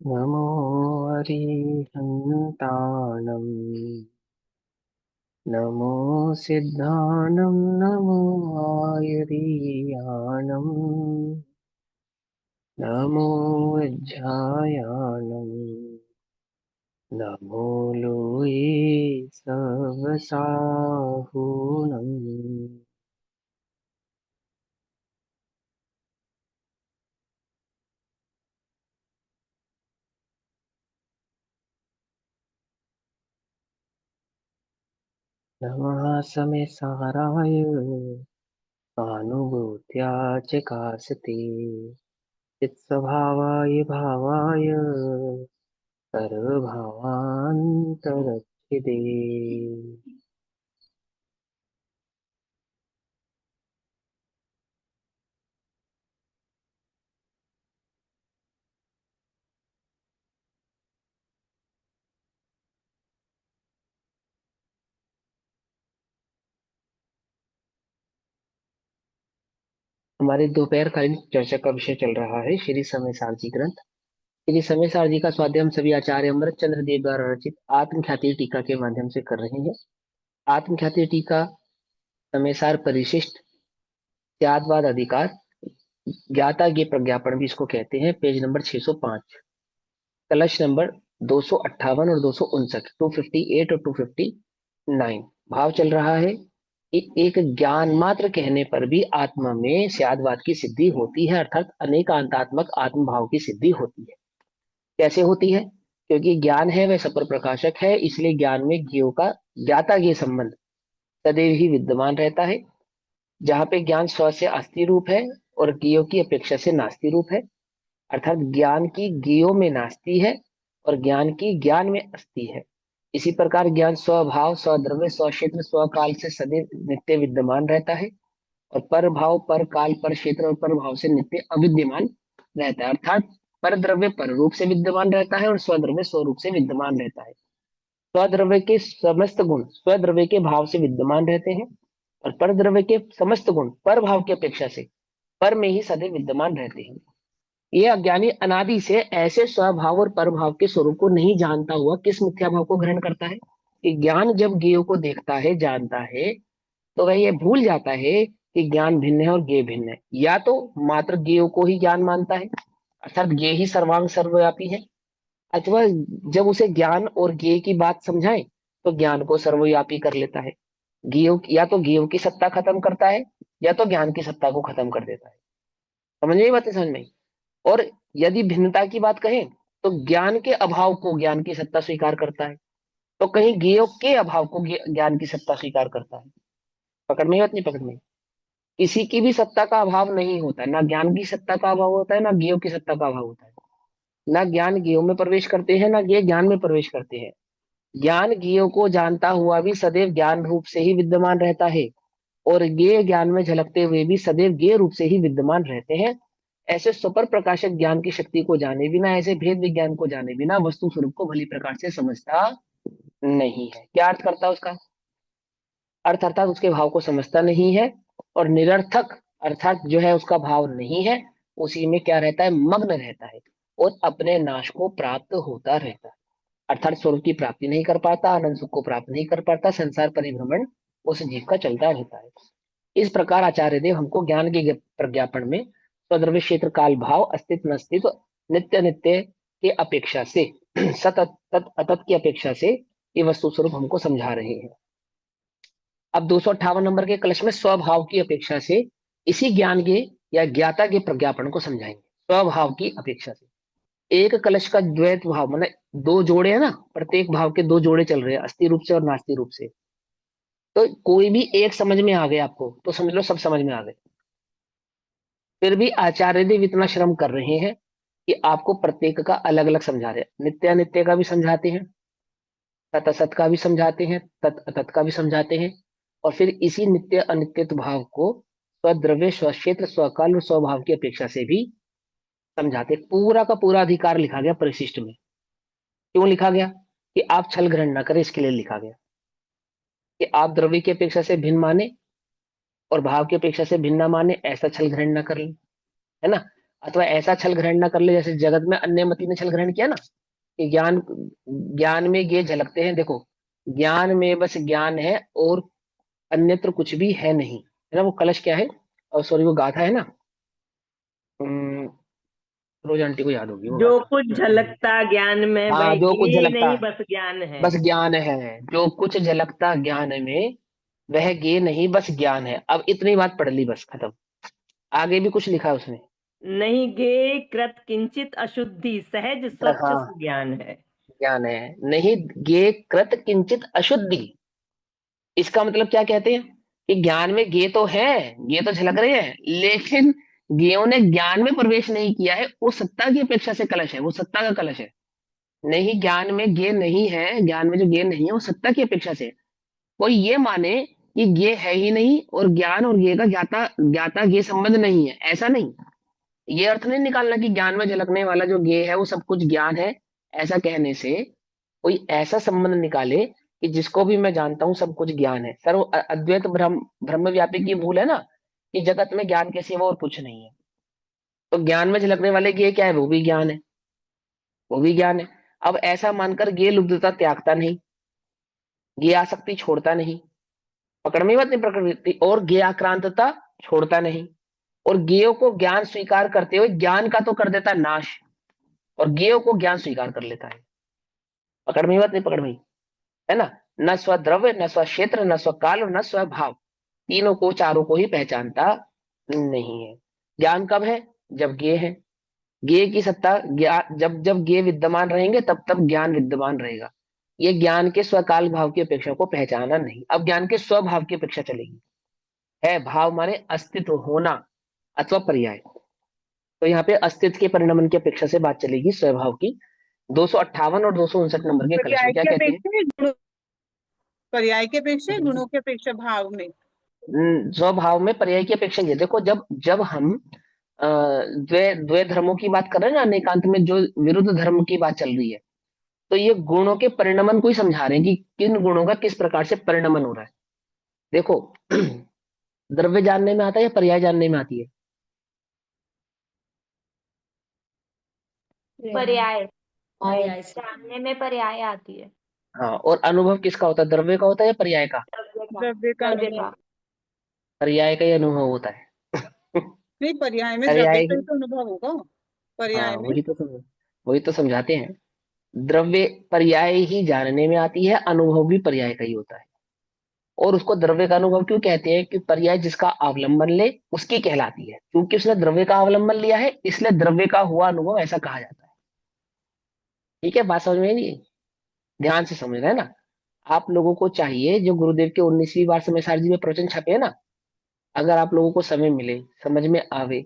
नमो अरिहन्ताणम् नमो सिद्धाणं नमो आयुर्याणम् नमो वज्रायाणम् नमो लोये सवसाहूणम्। नमः समे साराय कानुभूत्या च कासते चित्स्वभावाय भावाय सर्वभावान्तरच्छिदे। हमारे दोपहरकालीन चर्चा का विषय चल रहा है श्री समय सारजी ग्रंथ। श्री समय सारजी का स्वाध्याय हम सभी आचार्य अमृत चंद्र देव द्वारा रचित आत्मख्याति टीका के माध्यम से कर रहे हैं। आत्मख्याति टीका समय सार परिशिष्ट त्यागवाद अधिकार ज्ञाता ज्ञ प्रज्ञापन भी इसको कहते हैं। पेज नंबर 605, कलश नंबर 258 और 259, 258 और 259। भाव चल रहा है कि एक ज्ञान मात्र कहने पर भी आत्मा में स्यादवाद की सिद्धि होती है, अर्थात अनेकांतात्मक आत्म भाव की सिद्धि होती है। कैसे होती है? क्योंकि ज्ञान है वह सपर प्रकाशक है, इसलिए ज्ञान में ज्ञों का ज्ञाता ज्ञ संबंध सदैव ही विद्यमान रहता है। जहां पे ज्ञान स्व से अस्थि रूप है और ज्ञों की अपेक्षा से नास्ति रूप है, अर्थात ज्ञान की ज्ञों में नास्ति है और ज्ञान की ज्ञान में अस्थि है। इसी प्रकार ज्ञान स्वभाव स्वद्रव्य स्वक्षेत्र स्वकाल से सदैव नित्य विद्यमान रहता है और पर भाव पर काल पर क्षेत्र और पर भाव से नित्य अविद्यमान रहता है। अर्थात पर द्रव्य पर रूप से विद्यमान रहता है और स्वद्रव्य स्वरूप से विद्यमान रहता है। स्वद्रव्य के समस्त गुण स्वद्रव्य के भाव से विद्यमान रहते हैं और पर द्रव्य के समस्त गुण पर भाव की अपेक्षा से पर में ही सदैव विद्यमान रहते हैं। ये अज्ञानी अनादि से ऐसे स्वभाव और परभाव के स्वरूप को नहीं जानता हुआ किस मिथ्या भाव को ग्रहण करता है कि ज्ञान जब ज्ञेय को देखता है जानता है तो वह ये भूल जाता है कि ज्ञान भिन्न है और ज्ञेय भिन्न है। या तो मात्र ज्ञेय को ही ज्ञान मानता है, अर्थात ज्ञेय ही सर्वांग सर्वव्यापी है, अथवा जब उसे ज्ञान और ज्ञेय की बात समझाए तो ज्ञान को सर्वव्यापी कर लेता है। ज्ञेय या तो ज्ञेय की सत्ता खत्म करता है या तो ज्ञान की सत्ता को खत्म कर देता है। समझ में बात समझ में? और यदि भिन्नता की बात कहें तो ज्ञान के अभाव को ज्ञान की सत्ता स्वीकार करता है, तो कहीं ज्ञेय के अभाव को ज्ञान की सत्ता स्वीकार करता है। पकड़ में बात नहीं? पकड़ में किसी की भी सत्ता का अभाव नहीं होता है, ना ज्ञान की सत्ता का अभाव होता है ना ज्ञेय की सत्ता का अभाव होता है। ना ज्ञान ज्ञेय में प्रवेश करते हैं ना ज्ञेय ज्ञान में प्रवेश करते हैं। ज्ञान ज्ञेय को जानता हुआ भी सदैव ज्ञान रूप से ही विद्यमान रहता है और ज्ञेय ज्ञान में झलकते हुए भी सदैव ज्ञेय रूप से ही विद्यमान रहते हैं। ऐसे सुपर प्रकाशक ज्ञान की शक्ति को जाने बिना, ऐसे भेद विज्ञान को जाने बिना वस्तु स्वरूप को भली प्रकार से समझता नहीं है। क्या अर्थ करता है उसका? अर्थ अर्थात उसके भाव को समझता नहीं है और निरर्थक अर्थात जो है उसका भाव नहीं है, उसी में क्या रहता है? मग्न रहता है और अपने नाश को प्राप्त होता रहता है। अर्थात स्वरूप की प्राप्ति नहीं कर पाता, आनंद सुख को प्राप्त नहीं कर पाता, संसार परिभ्रमण उस जीव का चलता रहता है। इस प्रकार आचार्य देव हमको ज्ञान के प्रज्ञापन में स्वद्रव्य क्षेत्र काल भाव अस्तित्व अस्तित्व नित्य नित्य के अपेक्षा से सतत तत् अतत की अपेक्षा से ये वस्तु स्वरूप हमको समझा रहे हैं। अब 258 नंबर के कलश में स्वभाव की अपेक्षा से इसी ज्ञान के या ज्ञाता के प्रज्ञापन को समझाएंगे। स्वभाव की अपेक्षा से एक कलश का द्वैत भाव मतलब दो जोड़े है ना, प्रत्येक भाव के दो जोड़े चल रहे हैं, अस्थि रूप से और नास्ति रूप से। तो कोई भी एक समझ में आ गया आपको तो समझ लो सब समझ में आ गए। फिर भी आचार्य देव इतना श्रम कर रहे हैं कि आपको प्रत्येक का अलग अलग समझा रहे हैं। नित्य अनित्य का भी समझाते हैं, तत् असत का भी समझाते हैं, तत् अतत का भी समझाते हैं और फिर इसी नित्य अनित्य भाव को स्वद्रव्य स्वक्षेत्र स्वकाल और स्वभाव की अपेक्षा से भी समझाते हैं। पूरा का पूरा अधिकार लिखा गया परिशिष्ट में। क्यों लिखा गया? कि आप छल ग्रहण न करें, इसके लिए लिखा गया कि आप द्रव्य की अपेक्षा से भिन्न माने और भाव की अपेक्षा से भिन्न न माने, ऐसा छल ग्रहण न कर ले, है ना। अथवा ऐसा छल ग्रहण ना कर ले जैसे जगत में अन्यमति ने छल ग्रहण किया ना, कि ज्ञान ज्ञान में ये झलकते हैं, देखो ज्ञान में बस ज्ञान है और अन्यत्र कुछ भी है नहीं, है ना। वो कलश क्या है, और सॉरी वो गाथा है ना, अम, रोज आंटी को याद होगी वो जो गाथा। कुछ झलकता ज्ञान में वह हाँ, जो कुछ ज्ञेय झलकता नहीं बस ज्ञान है। बस ज्ञान है, जो कुछ झलकता ज्ञान में वह ज्ञेय नहीं बस ज्ञान है। अब इतनी बात पढ़ ली, बस खत्म। आगे भी कुछ लिखा है उसने। नहीं ज्ञेय कृत किंचित अशुद्धि सहज स्वच्छ हाँ, ज्ञान है। ज्ञान है, नहीं ज्ञेय कृत किंचित अशुद्धि। इसका मतलब क्या कहते हैं, कि ज्ञान में ज्ञेय तो है, ज्ञेय तो झलक रहे हैं, लेकिन ज्ञेयों ने ज्ञान में प्रवेश नहीं किया है। वो सत्ता की अपेक्षा से कलश है, वो सत्ता का कलश है। नहीं, ज्ञान में ज्ञेय नहीं है, ज्ञान में जो ज्ञेय नहीं है वो सत्ता की अपेक्षा से है। कोई ये माने कि ज्ञेय है ही नहीं और ज्ञान और ज्ञेय का ज्ञाता ज्ञाता ज्ञेय संबंध नहीं है, ऐसा नहीं। ये अर्थ नहीं निकालना कि ज्ञान में झलकने वाला जो ज्ञेय है वो सब कुछ ज्ञान है। ऐसा कहने से कोई ऐसा संबंध निकाले कि जिसको भी मैं जानता हूँ सब कुछ ज्ञान है, सर वो अद्वैत ब्रह्म ब्रह्म व्यापी की भूल है ना, कि जगत में ज्ञान के सिवा और कुछ नहीं है। तो ज्ञान में झलकने वाले ज्ञेय क्या है, वो भी ज्ञान है, वो भी ज्ञान है। अब ऐसा मानकर ज्ञेय लुब्धता त्यागता नहीं, ज्ञेय आसक्ति छोड़ता नहीं, पकड़ में मत नहीं प्रकृति, और ज्ञेय आक्रांतता छोड़ता नहीं, और ज्ञेयों को ज्ञान स्वीकार करते हुए ज्ञान का तो कर देता है नाश, और ज्ञेयों को ज्ञान स्वीकार कर लेता है। पकड़ में मत नहीं, पकड़ में, है ना। न स्वद्रव्य, न स्व क्षेत्र, न स्वकाल और न स्वभाव, तीनों को चारों को ही पहचानता नहीं है। ज्ञान कब है, जब ज्ञेय है। ज्ञेय की सत्ता ज्ञान, जब जब ज्ञेय विद्यमान रहेंगे तब तब ज्ञान विद्यमान रहेगा। ये ज्ञान के स्वकाल भाव की अपेक्षा को पहचाना नहीं, अब ज्ञान के स्वभाव की अपेक्षा चलेगी। है भाव माने अस्तित्व होना अथवा पर्याय, तो यहाँ पे अस्तित्व के परिणमन की अपेक्षा से बात चलेगी स्वभाव की। 258 और 259 नंबर के कलश में पर्याय क्या के कहते हैं। अपेक्षा पर्याय के अपेक्षा गुणों के अपेक्षा भाव में। स्वभाव में पर्याय की अपेक्षा ये देखो, जब जब हम द्वे द्वे धर्मों की बात कर रहे हैं ना, अनेकांत में जो विरुद्ध धर्म की बात चल रही है, तो ये गुणों के परिणमन को ही समझा रहे हैं कि किन गुणों का किस प्रकार से परिणमन हो रहा है। देखो द्रव्य जानने में आता है या पर्याय जानने में आती है। पर्याय। पर्याय जानने में पर्याय आती है। हाँ, और अनुभव किसका होता है, द्रव्य का होता है या पर्याय का। द्रव्य का। द्रव्य का द्रव्य अनुभव। का। पर्याय का ही अनुभव होता है। नहीं, पर्याय में द्रव्य पर्याय का ही, ही तो अनुभव होगा। हाँ पर्याय में वही तो समझाते हैं। द्रव्य पर्याय ही जानने में आती है, अनुभव भी पर्याय का ही होता है। और उसको द्रव्य का अनुभव क्यों कहते हैं, कि पर्याय जिसका अवलंबन ले उसकी कहलाती है, क्योंकि उसने द्रव्य का अवलंबन लिया है, इसलिए द्रव्य का हुआ अनुभव ऐसा कहा जाता है। ठीक है, बात समझ में नहीं, ध्यान से समझ रहे हैं ना। आप लोगों को चाहिए, जो गुरुदेव के 19वीं बार समय सारजी में प्रवचन छपे हैं ना, अगर आप लोगों को समय मिले, समझ में आवे,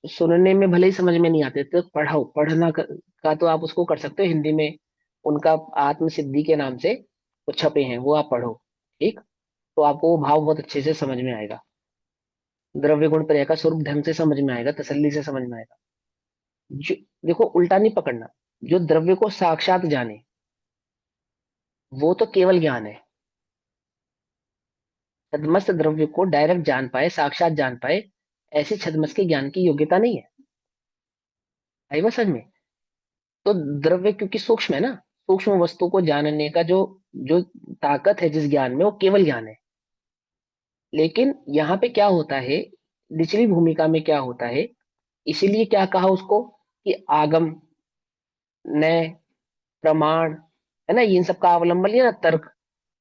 सुनने में भले ही समझ में नहीं आते तो पढ़ो, का तो आप उसको कर सकते हो हिंदी में। उनका आत्म सिद्धि के नाम से वो छपे हैं, वो आप पढ़ो। ठीक, तो आपको वो भाव बहुत अच्छे से समझ में आएगा, द्रव्य गुण पर्याय का स्वरूप ढंग से समझ में आएगा, तसल्ली से समझ में आएगा। जो, देखो उल्टा नहीं पकड़ना, जो द्रव्य को साक्षात जाने वो तो केवल ज्ञान है। छद्मस्त द्रव्य को डायरेक्ट जान पाए, साक्षात जान पाए, ऐसी छद्मस के ज्ञान की योग्यता नहीं है। आई बात समझ में। तो द्रव्य क्योंकि सूक्ष्म है ना, सूक्ष्म वस्तु को जानने का जो जो ताकत है जिस ज्ञान में, वो केवल ज्ञान है। लेकिन यहाँ पे क्या होता है, निचली भूमिका में क्या होता है, इसीलिए क्या कहा उसको, कि आगम, नय, प्रमाण, है ना, इन सब का अवलंबन लिया ना, तर्क,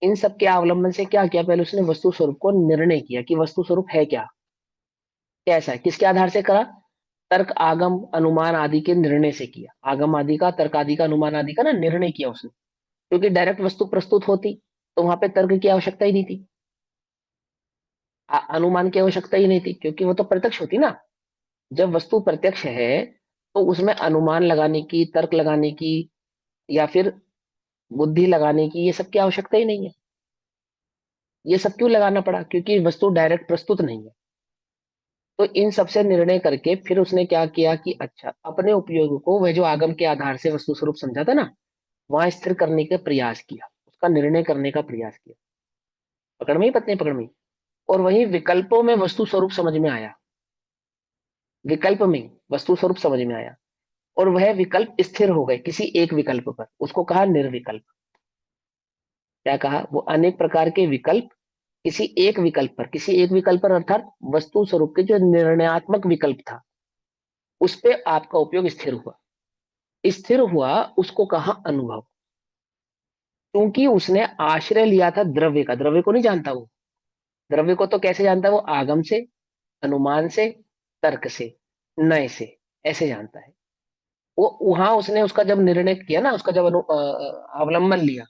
इन सब के अवलंबन से क्या किया, पहले उसने वस्तु स्वरूप को निर्णय किया कि वस्तु स्वरूप है क्या, कैसा है, किसके आधार से करा, तर्क आगम अनुमान आदि के निर्णय से किया। आगम आदि का, तर्क आदि का, अनुमान आदि का ना निर्णय किया उसने, क्योंकि डायरेक्ट वस्तु प्रस्तुत होती तो वहां पे तर्क की आवश्यकता ही नहीं थी, अनुमान की आवश्यकता ही नहीं थी, क्योंकि वो तो प्रत्यक्ष होती ना। जब वस्तु प्रत्यक्ष है तो उसमें अनुमान लगाने की, तर्क लगाने की, या फिर बुद्धि लगाने की, ये सब की आवश्यकता ही नहीं है। ये सब क्यों लगाना पड़ा, क्योंकि वस्तु डायरेक्ट प्रस्तुत नहीं है। तो इन सब से निर्णय करके फिर उसने क्या किया, कि अच्छा अपने उपयोग को वह जो आगम के आधार से वस्तु स्वरूप समझा था ना, वहां स्थिर करने का प्रयास किया, उसका निर्णय करने का प्रयास किया। पकड़ में ही, पत्नी पकड़ में ही। और वही विकल्पों में वस्तु स्वरूप समझ में आया। विकल्प में वस्तु स्वरूप समझ में आया, और वह विकल्प स्थिर हो गए किसी एक विकल्प पर, उसको कहा निर्विकल्प। क्या कहा? वो अनेक प्रकार के विकल्प किसी एक विकल्प पर, किसी एक विकल्प पर अर्थात वस्तु स्वरूप के जो निर्णयात्मक विकल्प था उस पे आपका उपयोग स्थिर हुआ। स्थिर हुआ उसको कहा अनुभव, क्योंकि उसने आश्रय लिया था द्रव्य का। द्रव्य को नहीं जानता वो, द्रव्य को तो कैसे जानता है वो? आगम से, अनुमान से, तर्क से, नय से, ऐसे जानता है वो। वहां उसने उसका जब निर्णय किया ना, उसका जब अवलंबन लिया,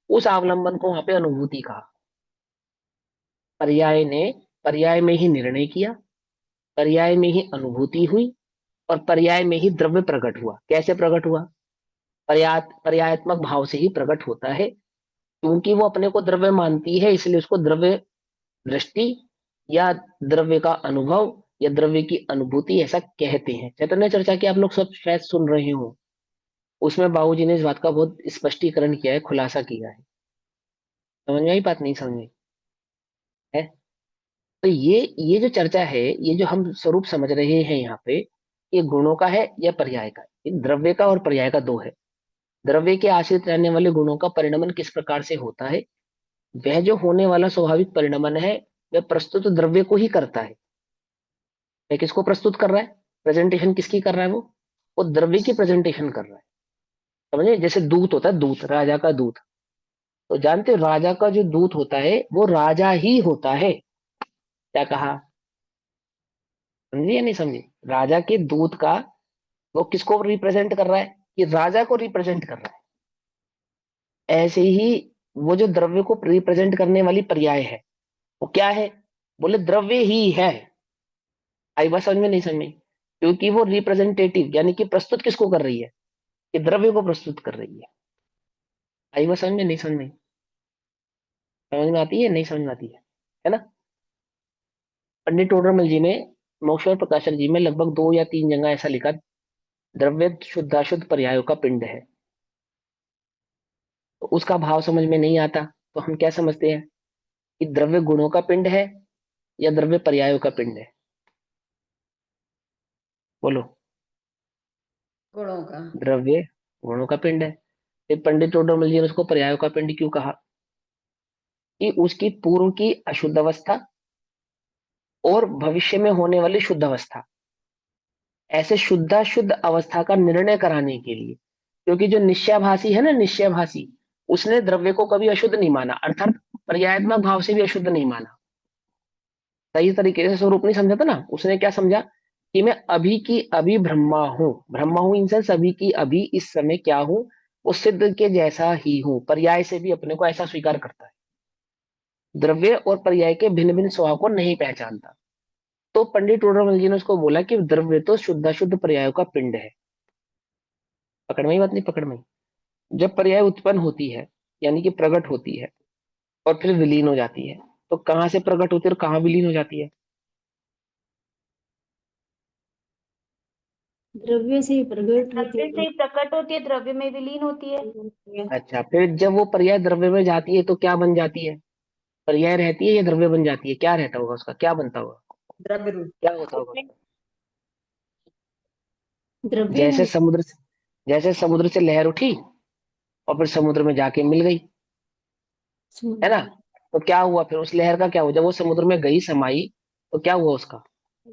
उस अवलंबन को वहां पे अनुभूति कहा। पर्याय ने पर्याय में ही निर्णय किया, पर्याय में ही अनुभूति हुई, और पर्याय में ही द्रव्य प्रकट हुआ। कैसे प्रकट हुआ? पर्यायात्मक भाव से ही प्रकट होता है, क्योंकि वो अपने को द्रव्य मानती है, इसलिए उसको द्रव्य दृष्टि या द्रव्य का अनुभव या द्रव्य की अनुभूति ऐसा कहते हैं। चैतन्य चर्चा की आप लोग सब शायद सुन रहे हो, उसमें बाबूजी ने इस बात का बहुत स्पष्टीकरण किया है, खुलासा किया है। समझ में आई बात? नहीं समझ में है? तो ये जो चर्चा है, ये जो हम स्वरूप समझ रहे हैं यहाँ पे, ये गुणों का है या पर्याय का? ये द्रव्य का और पर्याय का दो है। द्रव्य के आश्रित रहने वाले गुणों का परिणमन किस प्रकार से होता है? वह जो होने वाला स्वाभाविक परिणमन है वह प्रस्तुत द्रव्य को ही करता है। वह किसको प्रस्तुत कर रहा है? प्रेजेंटेशन किसकी कर रहा है? वो द्रव्य की प्रेजेंटेशन कर रहा है। समझे? जैसे दूत होता है, दूत, राजा का दूत, तो जानते हो राजा का जो दूत होता है वो राजा ही होता है। क्या कहा? समझे या नहीं समझे? राजा के दूत का वो किसको रिप्रेजेंट कर रहा है? कि राजा को रिप्रेजेंट कर रहा है। ऐसे ही वो जो द्रव्य को रिप्रेजेंट करने वाली पर्याय है वो क्या है? बोले द्रव्य ही है। आई बात समझ में? नहीं समझ में? क्योंकि वो रिप्रेजेंटेटिव यानी कि प्रस्तुत किसको कर रही है? कि द्रव्य को प्रस्तुत कर रही है। आई बात समझ में? नहीं समझ में? समझ में आती है? नहीं समझ में आती है ना? पंडित टोडरमल जी ने मोक्ष और प्रकाशन जी में लगभग 2 या 3 जगह ऐसा लिखा, द्रव्य शुद्धाशुद्ध पर्यायों का पिंड है। तो उसका भाव समझ में नहीं आता तो हम क्या समझते हैं कि द्रव्य गुणों का पिंड है या द्रव्य पर्यायों का पिंड है? बोलो। गुणों का। द्रव्य गुणों का पिंड है। फिर पंडित टोडरमल जी ने उसको पर्यायों का पिंड क्यों कहा? कि उसकी पूर्व की अशुद्ध अवस्था और भविष्य में होने वाली शुद्ध अवस्था, ऐसे शुद्धाशुद्ध अवस्था का निर्णय कराने के लिए, क्योंकि जो निश्चयाभासी है ना, निश्चयाभासी, उसने द्रव्य को कभी अशुद्ध नहीं माना, अर्थात पर्यायात्मक भाव से भी अशुद्ध नहीं माना। सही तरीके से स्वरूप नहीं समझा था ना। उसने क्या समझा? कि मैं अभी की अभी ब्रह्मा हूं। ब्रह्मा हूं इन सेंस अभी की अभी इस समय क्या हूं? वो सिद्ध के जैसा ही हूं। पर्याय से भी अपने को ऐसा स्वीकार करता है, द्रव्य और पर्याय के भिन्न भिन्न स्वभाव को नहीं पहचानता। तो पंडित टोडरमल जी ने उसको बोला कि द्रव्य तो शुद्धाशुद्ध पर्यायों का पिंड है। पकड़ में ही बात? नहीं पकड़ में? जब पर्याय उत्पन्न होती है यानी कि प्रकट होती है और फिर विलीन हो जाती है, तो कहां से प्रकट होती है और कहां विलीन हो जाती है? द्रव्य से प्रकट होती द्रव्य से ही प्रकट होती है, द्रव्य में विलीन होती है। है। अच्छा, फिर जब वो पर्याय द्रव्य में जाती है तो क्या बन जाती है? पर्याय रहती है या द्रव्य बन जाती है? क्या रहता होगा उसका? क्या बनता होगा? द्रव्य रूप। क्या होता होगा? द्रव्य जैसे बन समुद्र से जैसे समुद्र से लहर उठी और फिर समुद्र में जाके मिल गई, है ना? समुद्र तो क्या हुआ फिर उस लहर का? क्या हुआ जब वो समुद्र में गई, समाई, तो क्या हुआ उसका?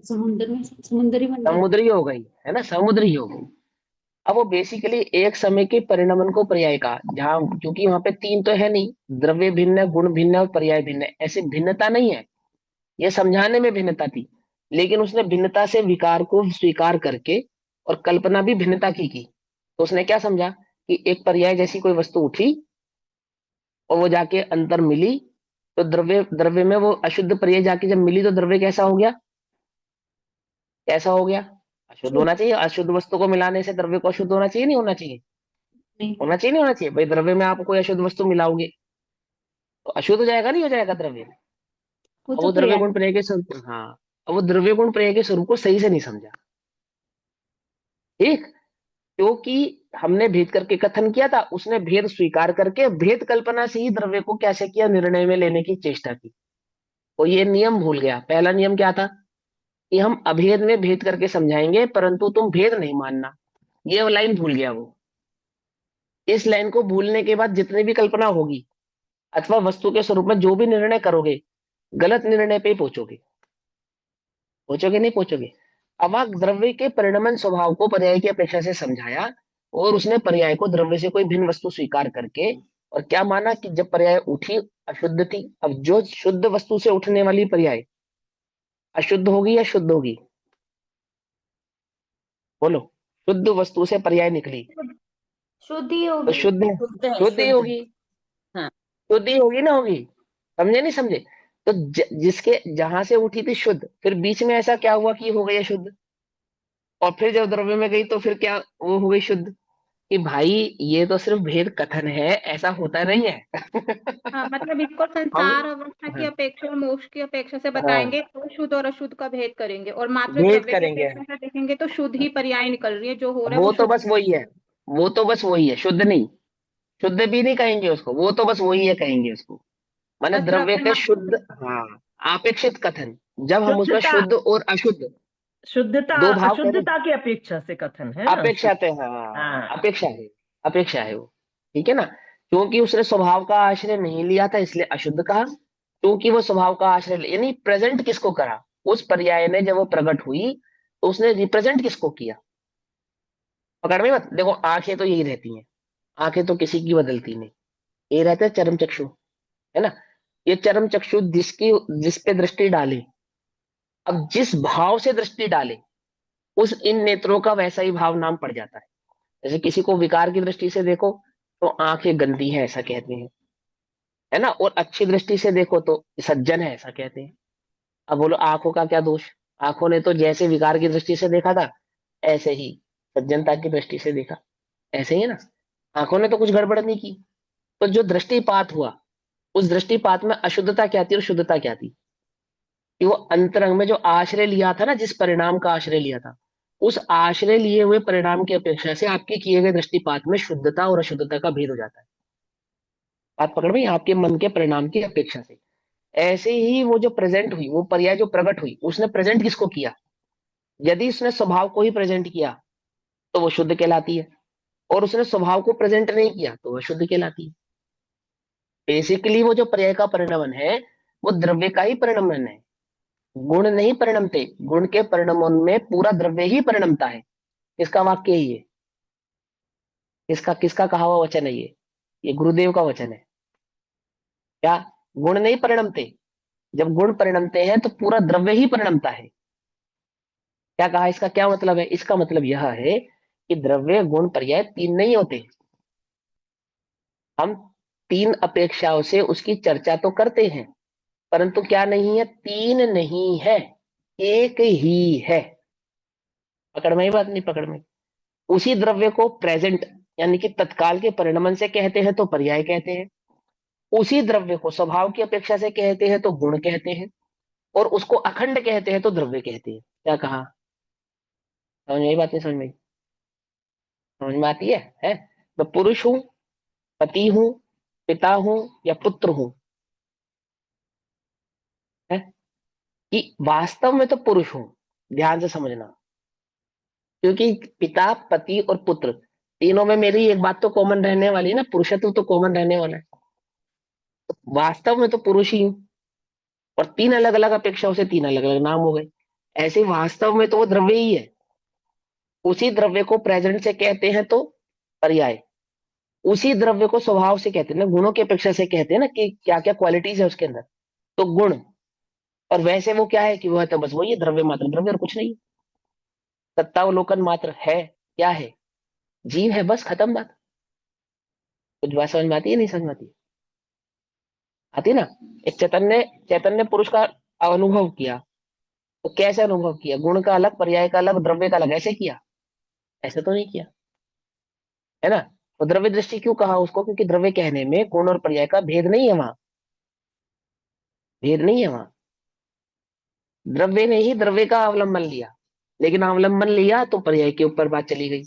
समुद्र में समुद्री बन जाती समुद्री हो गई, है ना? समुद्री हो गई। अब वो बेसिकली एक समय के परिणमन को पर्याय कहा, जहां क्योंकि वहां पे तीन तो है नहीं, द्रव्य भिन्न है, गुण भिन्न है और पर्याय भिन्न है, ऐसे भिन्नता नहीं है। यह समझाने में भिन्नता थी, लेकिन उसने भिन्नता से विकार को स्वीकार करके और कल्पना भी भिन्नता की। तो उसने क्या समझा कि एक पर्याय जैसी कोई वस्तु उठी और वो जाके अंतर मिली, तो द्रव्य द्रव्य में वो अशुद्ध पर्याय जाके जब मिली तो द्रव्य कैसा हो गया? कैसा हो गया? अशुद्ध शुद्ध होना चाहिए। अशुद्ध वस्तु को मिलाने से द्रव्य को अशुद्ध होना चाहिए, नहीं होना चाहिए? नहीं। होना चाहिए, नहीं होना चाहिए? भाई द्रव्य में आप कोई अशुद्ध वस्तु मिलाओगे तो अशुद्ध हो जाएगा, नहीं हो जाएगा द्रव्य? वो अब तो वो द्रव्य पर्याय। गुण पर्याय के स्वरूप, हाँ, अब वो द्रव्य गुण पर्याय के स्वरूप को सही से नहीं समझा। ठीक? क्योंकि हमने भेद करके कथन किया था, उसने भेद स्वीकार करके भेद कल्पना से ही द्रव्य को कैसे किया? निर्णय में लेने की चेष्टा की। वो ये नियम भूल गया। पहला नियम क्या था? कि हम अभेद में भेद करके समझाएंगे, परंतु तुम भेद नहीं मानना। ये लाइन भूल गया वो। इस लाइन को भूलने के बाद जितनी भी कल्पना होगी अथवा वस्तु के स्वरूप में जो भी निर्णय करोगे, गलत निर्णय पे ही पहुंचोगे। पहुंचोगे नहीं पहुंचोगे। अवाक द्रव्य के परिणमन स्वभाव को पर्याय की अपेक्षा से समझाया, और उसने पर्याय को द्रव्य से कोई भिन्न वस्तु स्वीकार करके, और क्या माना कि जब पर्याय उठी अशुद्ध थी। अब जो शुद्ध वस्तु से उठने वाली पर्याय अशुद्ध होगी या शुद्ध होगी? बोलो। शुद्ध वस्तु से पर्याय निकली शुद्ध ही तो होगी। शुद्ध है, शुद्ध है, शुद्ध ही शुद्ध। होगी। हाँ। शुद्ध ही होगी ना होगी। समझे नहीं समझे? तो जिसके जहां से उठी थी शुद्ध, फिर बीच में ऐसा क्या हुआ कि हो गई अशुद्ध, और फिर जब द्रव्य में गई तो फिर क्या वो हो गई शुद्ध? कि भाई ये तो सिर्फ भेद कथन है, ऐसा होता नहीं है। हाँ, मतलब इसको हम संसार अवस्था की हाँ, अपेक्षा और मोक्ष की अपेक्षा से हाँ, बताएंगे तो शुद्ध और अशुद्ध का भेद करेंगे, और मात्र भेद द्रव्य की करेंगे। अपेक्षा से देखेंगे तो शुद्ध ही पर्याय निकल रही है, जो हो रहा है वो वो तो शुद्ध। बस वही है। वो तो बस वही है, शुद्ध नहीं। शुद्ध भी नहीं कहेंगे उसको, वो तो बस वही है कहेंगे उसको। माने बस द्रव्य द्रव्य के मात्र शुद्ध, से। हाँ, आपेक्षित कथन। जब हम उसमें शुद्धता, शुद्ध और अशुद्ध शुद्धता दो भाव कह रहे, अशुद्धता की अपेक्षा से कथन है ना। अपेक्षा थे, हाँ, हाँ। अपेक्षा है। अपेक्षा है वो। ठीक है ना। क्योंकि उसने स्वभाव का आश्रय नहीं लिया था इसलिए अशुद्ध कहा। क्योंकि वो स्वभाव का आश्रय यानी प्रेजेंट किसको करा, उस पर्याय ने जब वो प्रकट हुई तो उसने रिप्रेजेंट किसको किया। पकड़ में मत देखो, आंखें तो यही रहती हैं, आंखें तो किसी की बदलती नहीं। ये रहते हैं चरम चक्षु, है ना। ये चरम चक्षु जिसकी जिस पे दृष्टि डाले, अब जिस भाव से दृष्टि डाले उस इन नेत्रों का वैसा ही भाव नाम पड़ जाता है। जैसे किसी को विकार की दृष्टि से देखो तो आंखें गंदी है ऐसा कहते हैं, है ना, और अच्छी दृष्टि से देखो तो सज्जन है ऐसा कहते हैं। अब बोलो आंखों का क्या दोष? आंखों ने तो जैसे विकार की दृष्टि से देखा था ऐसे ही सज्जनता की दृष्टि से देखा, ऐसे ही है ना। आंखों ने तो कुछ गड़बड़ नहीं की। तो जो दृष्टिपात हुआ, उस दृष्टिपात में अशुद्धता क्या थी और शुद्धता क्या थी? कि वो अंतरंग में जो आश्रय लिया था ना, जिस परिणाम का आश्रय लिया था, उस आश्रय लिए हुए परिणाम की अपेक्षा से आपके किए गए दृष्टिपात में शुद्धता और अशुद्धता का भेद हो जाता है। बात पकड़ में? आपके मन के परिणाम की अपेक्षा से। ऐसे ही वो जो प्रेजेंट हुई, वो पर्याय जो प्रकट हुई, उसने प्रेजेंट किसको किया? यदि उसने स्वभाव को ही प्रेजेंट किया तो वो शुद्ध कहलाती है, और उसने स्वभाव को प्रेजेंट नहीं किया तो वह शुद्ध कहलाती है। बेसिकली वो जो पर्याय का परिणमन है वो द्रव्य का ही परिणमन है। गुण नहीं परिणमते, गुण के परिणमन में पूरा द्रव्य ही परिणमता है। इसका वाक्य ही है। किसका किसका कहा हुआ वचन है ये गुरुदेव का वचन है। क्या? गुण नहीं परिणमते। जब गुण परिणमते हैं तो पूरा द्रव्य ही परिणमता है। क्या कहा? इसका क्या मतलब है? इसका मतलब यह है कि द्रव्य गुण पर्याय तीन नहीं होते। हम तीन अपेक्षाओं से उसकी चर्चा तो करते हैं, परंतु क्या नहीं है? तीन नहीं है, एक ही है। पकड़ में ही बात नहीं? पकड़ में? उसी द्रव्य को प्रेजेंट यानी कि तत्काल के परिणमन से कहते हैं तो पर्याय कहते हैं। उसी द्रव्य को स्वभाव की अपेक्षा से कहते हैं तो गुण कहते हैं, और उसको अखंड कहते हैं तो द्रव्य कहते हैं। क्या कहा? समझ में आई बात? नहीं समझ में आई? समझ में आती है? मैं पुरुष हूं, पति हूं, पिता हूं या पुत्र हूं, है कि वास्तव में तो पुरुष हूं। ध्यान से समझना। क्योंकि पिता, पति और पुत्र तीनों में मेरी एक बात तो कॉमन रहने वाली है ना, पुरुषत्व तो कॉमन रहने वाला है। तो वास्तव में तो पुरुष ही हूं, और तीन अलग अलग अपेक्षाओं से तीन अलग अलग नाम हो गए। ऐसे वास्तव में तो वो द्रव्य ही है। उसी द्रव्य को प्रेजेंट से कहते हैं तो पर्याय, उसी द्रव्य को स्वभाव से कहते हैं ना, गुणों की अपेक्षा से कहते हैं ना कि क्या क्या क्वालिटीज है उसके अंदर, तो गुण। और वैसे वो क्या है कि वो है तो बस वही है, द्रव्य मात्र द्रव्य और कुछ नहीं। सत्तावलोकन मात्र है। क्या है? जीव है, बस खत्म बात। कुछ बात समझ में आती है? नहीं समझ में आती? आती है ना। एक चैतन्य चैतन्य पुरुष का अनुभव किया तो कैसे अनुभव किया? गुण का अलग, पर्याय का अलग, द्रव्य का अलग, ऐसे किया? ऐसे तो नहीं किया, है ना। तो द्रव्य दृष्टि क्यों कहा उसको? क्योंकि द्रव्य कहने में गुण और पर्याय का भेद नहीं है, वहां भेद नहीं है वहां। द्रव्य ने ही द्रव्य का अवलंबन लिया, लेकिन अवलंबन लिया तो पर्याय के ऊपर बात चली गई।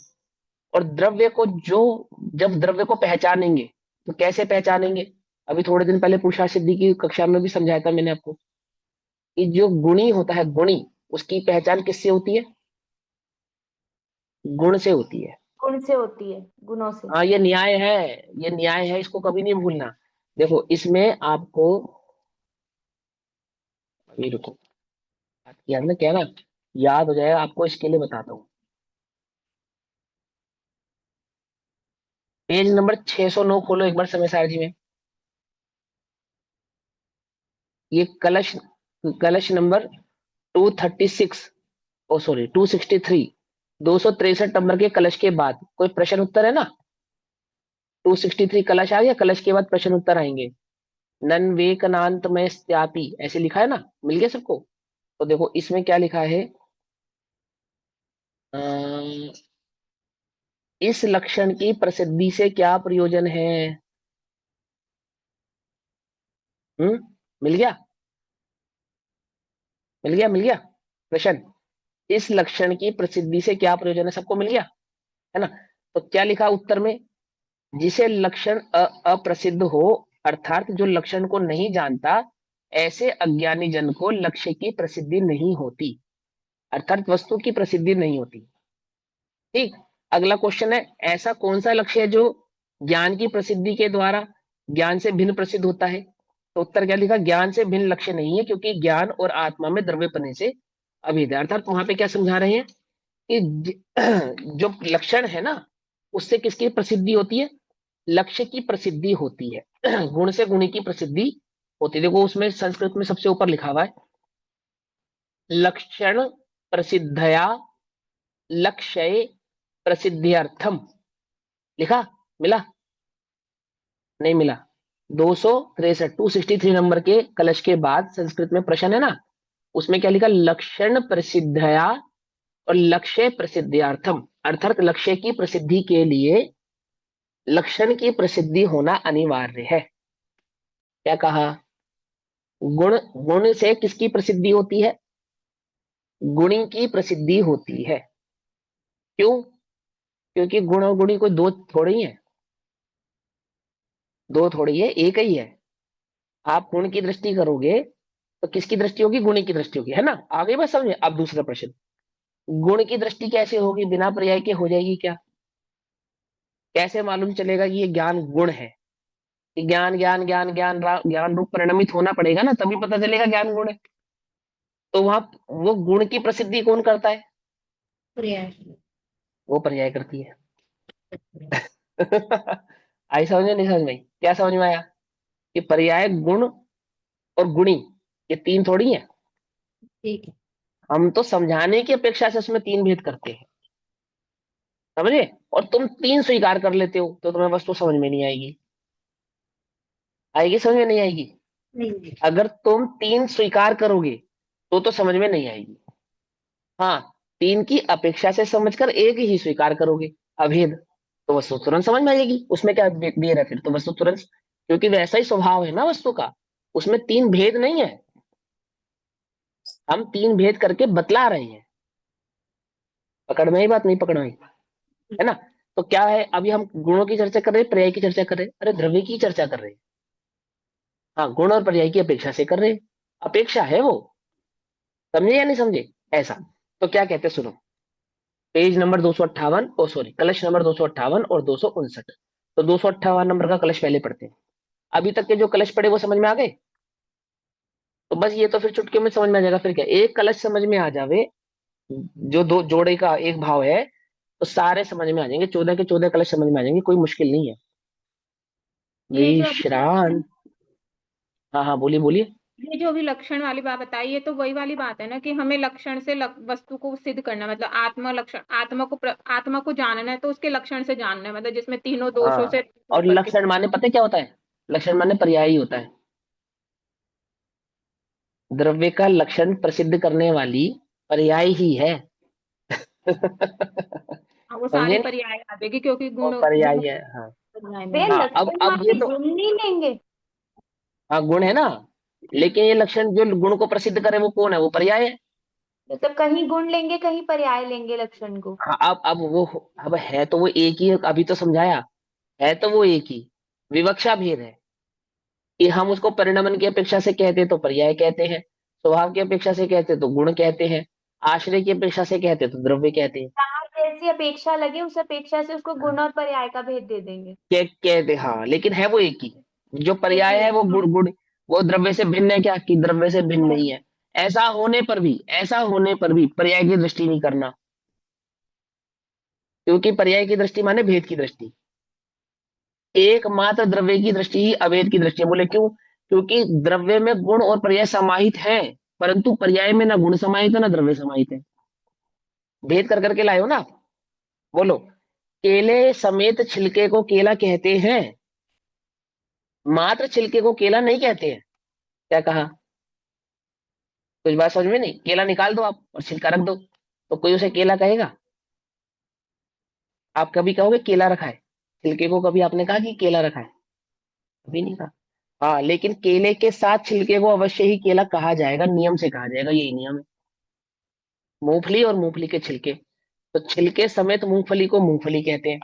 और द्रव्य को जो, जब द्रव्य को पहचानेंगे तो कैसे पहचानेंगे? अभी थोड़े दिन पहले पूछा सिद्धि की कक्षा में भी समझाया था मैंने आपको कि जो गुणी होता है, गुणी उसकी पहचान किससे होती है? गुण से होती है। गुण से होती है, गुणों से। हाँ, ये न्याय है, ये न्याय है, इसको कभी नहीं भूलना। देखो इसमें आपको, अभी रुको, बात किया हमने क्या ना, याद हो जाएगा आपको, इसके लिए बताता हूँ। पेज नंबर 609 खोलो एक बार समय सारणी में। ये कलश, कलश नंबर 236, ओ सॉरी 263, 263 नंबर के कलश के बाद कोई प्रश्न उत्तर है ना? 263 कलश आ गया, कलश के बाद प्रश्न उत्तर आएंगे। नन वेकनांत में स्त्यापि ऐसे लिखा है ना, मिल गया सबको? तो देखो इसमें क्या लिखा है, अम, इस लक्षण की प्रसिद्धि से क्या प्रयोजन है? मिल गया, मिल गया, मिल गया प्रश्न। इस लक्षण की प्रसिद्धि से क्या प्रयोजन है, सबको मिल गया है ना? तो क्या लिखा उत्तर में, जिसे लक्षण अप्रसिद्ध हो, अर्थात जो लक्षण को नहीं जानता, ऐसे अज्ञानी जन को लक्ष्य की प्रसिद्धि नहीं होती, अर्थात वस्तु की प्रसिद्धि नहीं होती। ठीक। अगला क्वेश्चन है, ऐसा कौन सा लक्ष्य है जो ज्ञान की प्रसिद्धि के द्वारा ज्ञान से भिन्न प्रसिद्ध होता है? तो उत्तर क्या लिखा, ज्ञान से भिन्न लक्ष्य नहीं है, क्योंकि ज्ञान और आत्मा में द्रव्यपने से अभेद है। अर्थात वहां पे क्या समझा रहे हैं कि जो लक्षण है ना, उससे किसकी प्रसिद्धि होती है? लक्ष्य की प्रसिद्धि होती है। गुण से गुणी की प्रसिद्धि होती है। देखो उसमें संस्कृत में सबसे ऊपर लिखा हुआ है, लक्षण प्रसिद्धया लक्ष्य प्रसिद्ध्यर्थम, लिखा? मिला? नहीं मिला? 263, 263 नंबर के कलश के बाद संस्कृत में प्रश्न है ना, उसमें क्या लिखा, लक्षण प्रसिद्धया और लक्ष्य प्रसिद्ध्यर्थम, अर्थात लक्ष्य की प्रसिद्धि के लिए लक्षण की प्रसिद्धि होना अनिवार्य है। क्या कहा? गुण, गुण से किसकी प्रसिद्धि होती है? गुणी की प्रसिद्धि होती है। क्यों? क्योंकि गुण और गुणी कोई दो थोड़ी ही है, दो थोड़ी है, एक ही है। आप गुण की दृष्टि करोगे तो किसकी दृष्टि होगी? गुणी की दृष्टि होगी, है ना? आगे बात समझे? अब दूसरा प्रश्न, गुण की दृष्टि कैसे होगी, बिना पर्याय के हो जाएगी क्या? कैसे मालूम चलेगा कि ये ज्ञान गुण है? कि ज्ञान ज्ञान ज्ञान ज्ञान ज्ञान रूप परिणमित होना पड़ेगा ना, तभी पता चलेगा ज्ञान गुण है। तो वहां वो गुण की प्रसिद्धि कौन करता है? पर्याय। वो पर्याय करती है। आई समझ में? नहीं समझ में आई? क्या समझ में आया? कि पर्याय, गुण और गुणी, ये तीन थोड़ी है। ठीक है। हम तो समझाने की अपेक्षा से उसमें तीन भेद करते हैं, समझे? और तुम तीन स्वीकार कर लेते हो, तो तुम्हें वस्तु समझ में नहीं आएगी। आएगी समझ में? नहीं आएगी? नहीं। अगर तुम तीन स्वीकार करोगे तो समझ में नहीं आएगी। हाँ, तीन की अपेक्षा से समझकर एक ही स्वीकार करोगे, अभेद, तो वस्तु तुरंत समझ में आएगी। उसमें क्या देर है फिर? तो वस्तु तुरंत, क्योंकि वैसा ही स्वभाव है ना वस्तु का, उसमें तीन भेद नहीं है, हम तीन भेद करके बतला रहे हैं। पकड़ में आई बात? नहीं पकड़ में आई? है ना? तो क्या है, अभी हम गुणों की चर्चा कर रहे हैं, पर्याय की चर्चा कर रहे हैं? अरे द्रव्य की चर्चा कर रहे हैं। हाँ, गुण और पर्याय की अपेक्षा से कर रहे हैं, अपेक्षा है वो, समझे या नहीं समझे? ऐसा। तो क्या कहते हैं, सुनो, पेज नंबर 258, ओ सॉरी कलश नंबर 258 और 259। तो 258 नंबर का कलश पहले पढ़ते हैं। अभी तक के जो कलश पढ़े वो समझ में आ गए? तो बस ये तो फिर चुटकियों में समझ में आ जाएगा। फिर क्या, एक कलश समझ में आ जावे, जो दो जोड़े का एक भाव है, तो सारे समझ में आ जाएंगे, 14 के 14 कलश समझ में आ जाएंगे, कोई मुश्किल नहीं है। ये जो अभी विश्रांत, हाँ हाँ बोलिए बोलिए। ये जो अभी लक्षण वाली बात बताई, ये तो वही वाली बात है ना कि हमें लक्षण से वस्तु को सिद्ध करना, मतलब आत्मा लक्षण, आत्मा को जानना है तो उसके लक्षण से जानना है, मतलब जिसमें तीनों दोषों से हाँ, और करके। लक्षण माने पता है क्या होता है? लक्षण माने पर्याय ही होता है। द्रव्य का लक्षण प्रसिद्ध करने वाली पर्याय ही है। हाँ, वो समझे सारी नहीं? पर्याय आ जाएगी क्योंकि वो गुण पर्याय गुण है, हाँ। पर्याय में वे है। हाँ, लक्षण अब ये वाले तो, गुण नहीं लेंगे। हाँ गुण है ना, लेकिन ये लक्षण जो गुण को प्रसिद्ध करे वो कौन है? वो पर्याय है। तो कहीं गुण लेंगे, कहीं पर्याय लेंगे लक्षण को। हाँ, अब वो, अब है तो वो एक ही है, अभी तो समझाया, है तो वो एक ही, विवक्षा भेद है कि हम उसको परिणमन की अपेक्षा से कहते तो पर्याय कहते हैं, स्वभाव की अपेक्षा से कहते तो गुण कहते हैं। आश्रय की अपेक्षा से कहते तो द्रव्य कहते हैं। जहाँ जैसी अपेक्षा लगे उस अपेक्षा से उसको गुण और पर्याय का भेद दे देंगे। कहते, हाँ, लेकिन है वो एक ही। जो पर्याय है वो एक गुण, वो द्रव्य से भिन्न है क्या, कि द्रव्य से भिन्न नहीं है। ऐसा होने पर भी पर्याय की दृष्टि नहीं करना, क्योंकि पर्याय की दृष्टि माने भेद की दृष्टि। एकमात्र द्रव्य की दृष्टि ही अभेद की दृष्टि है। बोले क्यों? क्योंकि द्रव्य में गुण और पर्याय समाहित है, परंतु पर्याय में ना गुण समाहित है ना द्रव्य समाहित है। भेद कर करके लाए हो ना आप। बोलो, केले समेत छिलके को केला कहते हैं, मात्र छिलके को केला नहीं कहते हैं। क्या कहा? कुछ बात समझ में नहीं? केला निकाल दो आप और छिलका रख दो, तो कोई उसे केला कहेगा? आप कभी कहोगे केला रखा है? छिलके को कभी आपने कहा कि केला रखा है? कभी नहीं कहा। हाँ, लेकिन केले के साथ छिलके को अवश्य ही केला कहा जाएगा, नियम से कहा जाएगा, यही नियम है। मूंगफली और मूंगफली के छिलके, तो छिलके समेत मूंगफली को मूंगफली कहते हैं।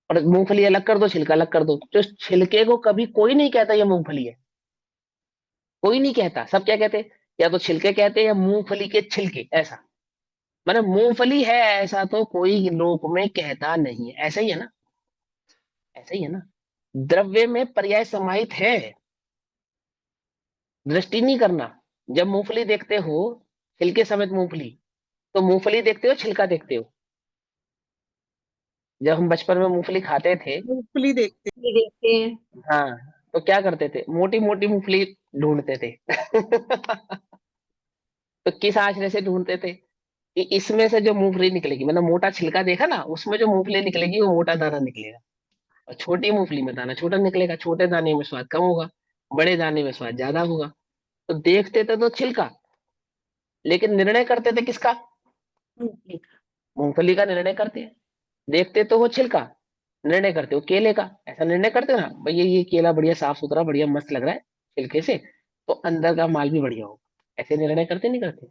और मूंगफली अलग कर दो, छिलका अलग कर दो, तो छिलके को कभी कोई नहीं कहता ये मूंगफली है। कोई नहीं कहता। सब क्या कहते हैं? या तो छिलके कहते हैं या मूंगफली के छिलके, ऐसा। मतलब मूंगफली है ऐसा तो कोई लोक में कहता नहीं है। ऐसा ही है ना? ऐसा ही है ना? द्रव्य में पर्याय समाहित है, दृष्टि नहीं करना। जब मूंगफली देखते हो, छिलके समेत मूंगफली, तो मूंगफली देखते हो छिलका देखते हो? जब हम बचपन में मूंगफली खाते थे, मूंगफली देखते। ये देखते हैं। हाँ, तो क्या करते थे? मोटी मोटी मूंगफली ढूंढते थे। तो किस आश्रय से ढूंढते थे? कि इसमें से जो मूंगफली निकलेगी, मतलब मोटा छिलका देखा ना, उसमें जो मूंगफली निकलेगी वो मोटा दाना निकलेगा। और छोटी मूंगफली में दाना छोटा निकलेगा। छोटे दाने में स्वाद कम होगा, बड़े दाने में स्वाद ज्यादा होगा। तो देखते थे तो छिलका, लेकिन निर्णय करते थे किसका? मूंगफली। मूंगफली का निर्णय करते हैं। देखते तो वो छिलका, निर्णय करते हो केले का। ऐसा निर्णय करते हो ना, भैया ये केला बढ़िया साफ सुथरा बढ़िया मस्त लग रहा है छिलके से, तो अंदर का माल भी बढ़िया हो। ऐसे निर्णय करते नहीं करते?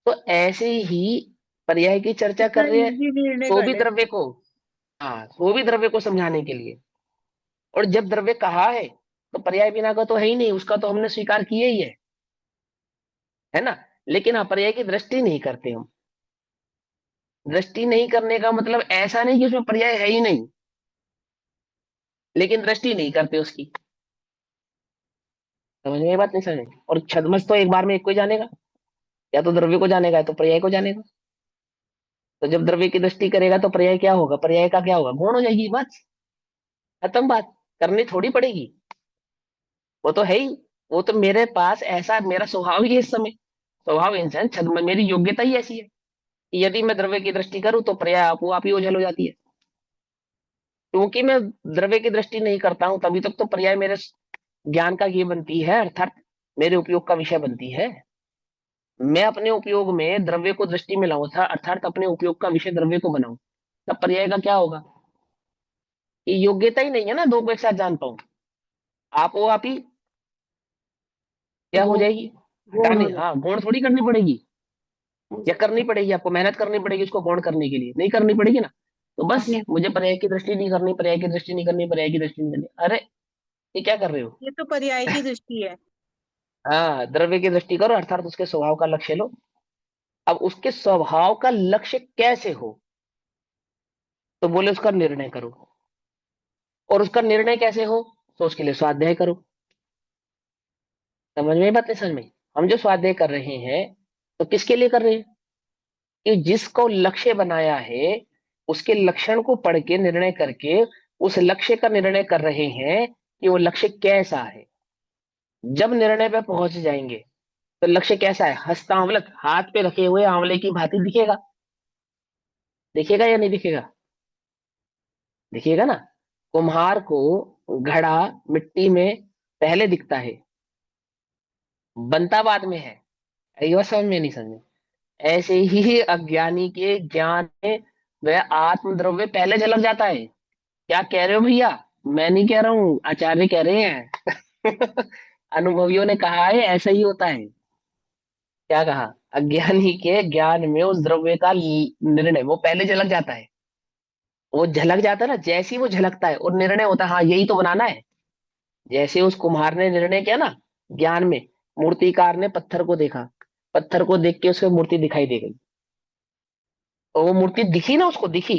तो ऐसे ही पर्याय की चर्चा इतना कर रहे हैं, इजी निर्णय तो कर भी लेते। द्रव्य को, हाँ, वो भी द्रव्य को समझाने के लिए। और जब द्रव्य कहा है, तो पर्याय बिना का तो है ही नहीं, उसका तो हमने स्वीकार किया ही है ना? लेकिन हाँ, पर्याय की दृष्टि नहीं करते हम। दृष्टि नहीं करने का मतलब ऐसा नहीं कि उसमें पर्याय है ही नहीं, लेकिन दृष्टि नहीं करते उसकी। समझ में ये बात? नहीं समझ में? और छदमस तो एक बार में एक को ही जानेगा, या तो द्रव्य को जानेगा या तो पर्याय को जानेगा। तो जब द्रव्य की दृष्टि करेगा तो पर्याय क्या होगा? पर्याय का क्या होगा? गुण हो जाएगी, बस खत्म बात। करनी थोड़ी पड़ेगी, वो तो है ही। वो तो मेरे पास ऐसा मेरा स्वभाव ही है इस समय। स्वभाव इंसान छद्म, मेरी योग्यता ही ऐसी है कि यदि मैं द्रव्य की दृष्टि करूं तो पर्याय आप ही ओझल हो जाती है। क्योंकि मैं द्रव्य की दृष्टि नहीं करता हूं, तभी तक तो पर्याय मेरे ज्ञान का ये बनती है, अर्थात मेरे उपयोग का विषय बनती है। मैं अपने उपयोग में द्रव्य को दृष्टि में लाऊं था, अर्थात अपने उपयोग का विषय द्रव्य को बनाऊं, तब पर्याय का क्या होगा? ये योग्यता ही नहीं है ना दो को एक साथ जान पाऊं। आप वो आप ही क्या हो गुण। जाएगी? गुण हो हटाने, हाँ, गौण थोड़ी करनी पड़ेगी, या जाए। करनी पड़ेगी, आपको मेहनत करनी पड़ेगी उसको गौण करने के लिए, नहीं करनी पड़ेगी ना? तो बस अपने मुझे पर्याय की दृष्टि नहीं करनी, पर्याय की दृष्टि नहीं करनी, पर्याय की दृष्टि नहीं करनी। अरे, ये क्या कर रहे हो? ये तो पर्याय की दृष्टि है। हाँ, द्रव्य की दृष्टि करो, अर्थात उसके स्वभाव का लक्ष्य लो। अब उसके स्वभाव का लक्ष्य कैसे हो? तो बोले उसका निर्णय करो। और उसका निर्णय कैसे हो? तो उसके लिए स्वाध्याय करो। समझ में बात? नहीं समझ में? हम जो स्वाध्याय कर रहे हैं, तो किसके लिए कर रहे हैं? कि जिसको लक्ष्य बनाया है, उसके लक्षण को पढ़ के निर्णय करके उस लक्ष्य का निर्णय कर रहे हैं कि वो लक्ष्य कैसा है। जब निर्णय पे पहुंच जाएंगे तो लक्ष्य कैसा है? हस्तांवलक, हाथ पे रखे हुए आंवले की भांति दिखेगा। दिखेगा या नहीं दिखेगा? दिखेगा ना। कुम्हार को घड़ा मिट्टी में पहले दिखता है, बनता बाद में है। ये बात समझ में नहीं? समझ में? ऐसे ही अज्ञानी के ज्ञान में वह आत्मद्रव्य पहले झलक जाता है। क्या कह रहे हो भैया? मैं नहीं कह रहा हूँ, आचार्य कह रहे हैं। अनुभवियों ने कहा है ऐसा ही होता है। क्या कहा? अज्ञानी के ज्ञान में उस द्रव्य का निर्णय वो पहले झलक जाता है। वो झलक जाता है ना, जैसे ही वो झलकता है और निर्णय होता है, हाँ यही तो बनाना है। जैसे उस कुम्हार ने निर्णय किया ना, ज्ञान में, मूर्तिकार ने पत्थर को देखा, पत्थर को देख के उसको मूर्ति दिखाई दे गई, और वो मूर्ति दिखी ना, उसको दिखी,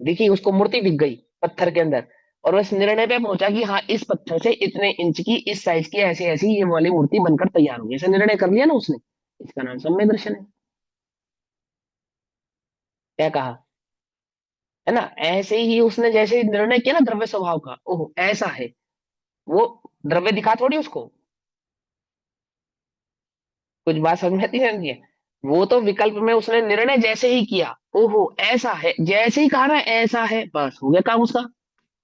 दिखी उसको मूर्ति दिख गई पत्थर के अंदर, और वो इस निर्णय पे पहुंचा कि हाँ इस पत्थर से इतने इंच की इस साइज की ऐसी ऐसी ये वाली मूर्ति बनकर तैयार होगी, ऐसा निर्णय कर लिया ना उसने, इसका नाम सम्यक दर्शन है। क्या कहा, है ना? ऐसे ही उसने जैसे ही निर्णय किया ना द्रव्य स्वभाव का, ओह ऐसा है, वो द्रव्य दिखा थोड़ी उसको, कुछ बात समझ में आती है नहीं है? वो तो विकल्प में उसने निर्णय जैसे ही किया, ओहो ऐसा है, जैसे ही कहा ना ऐसा है, बस हो गया काम उसका।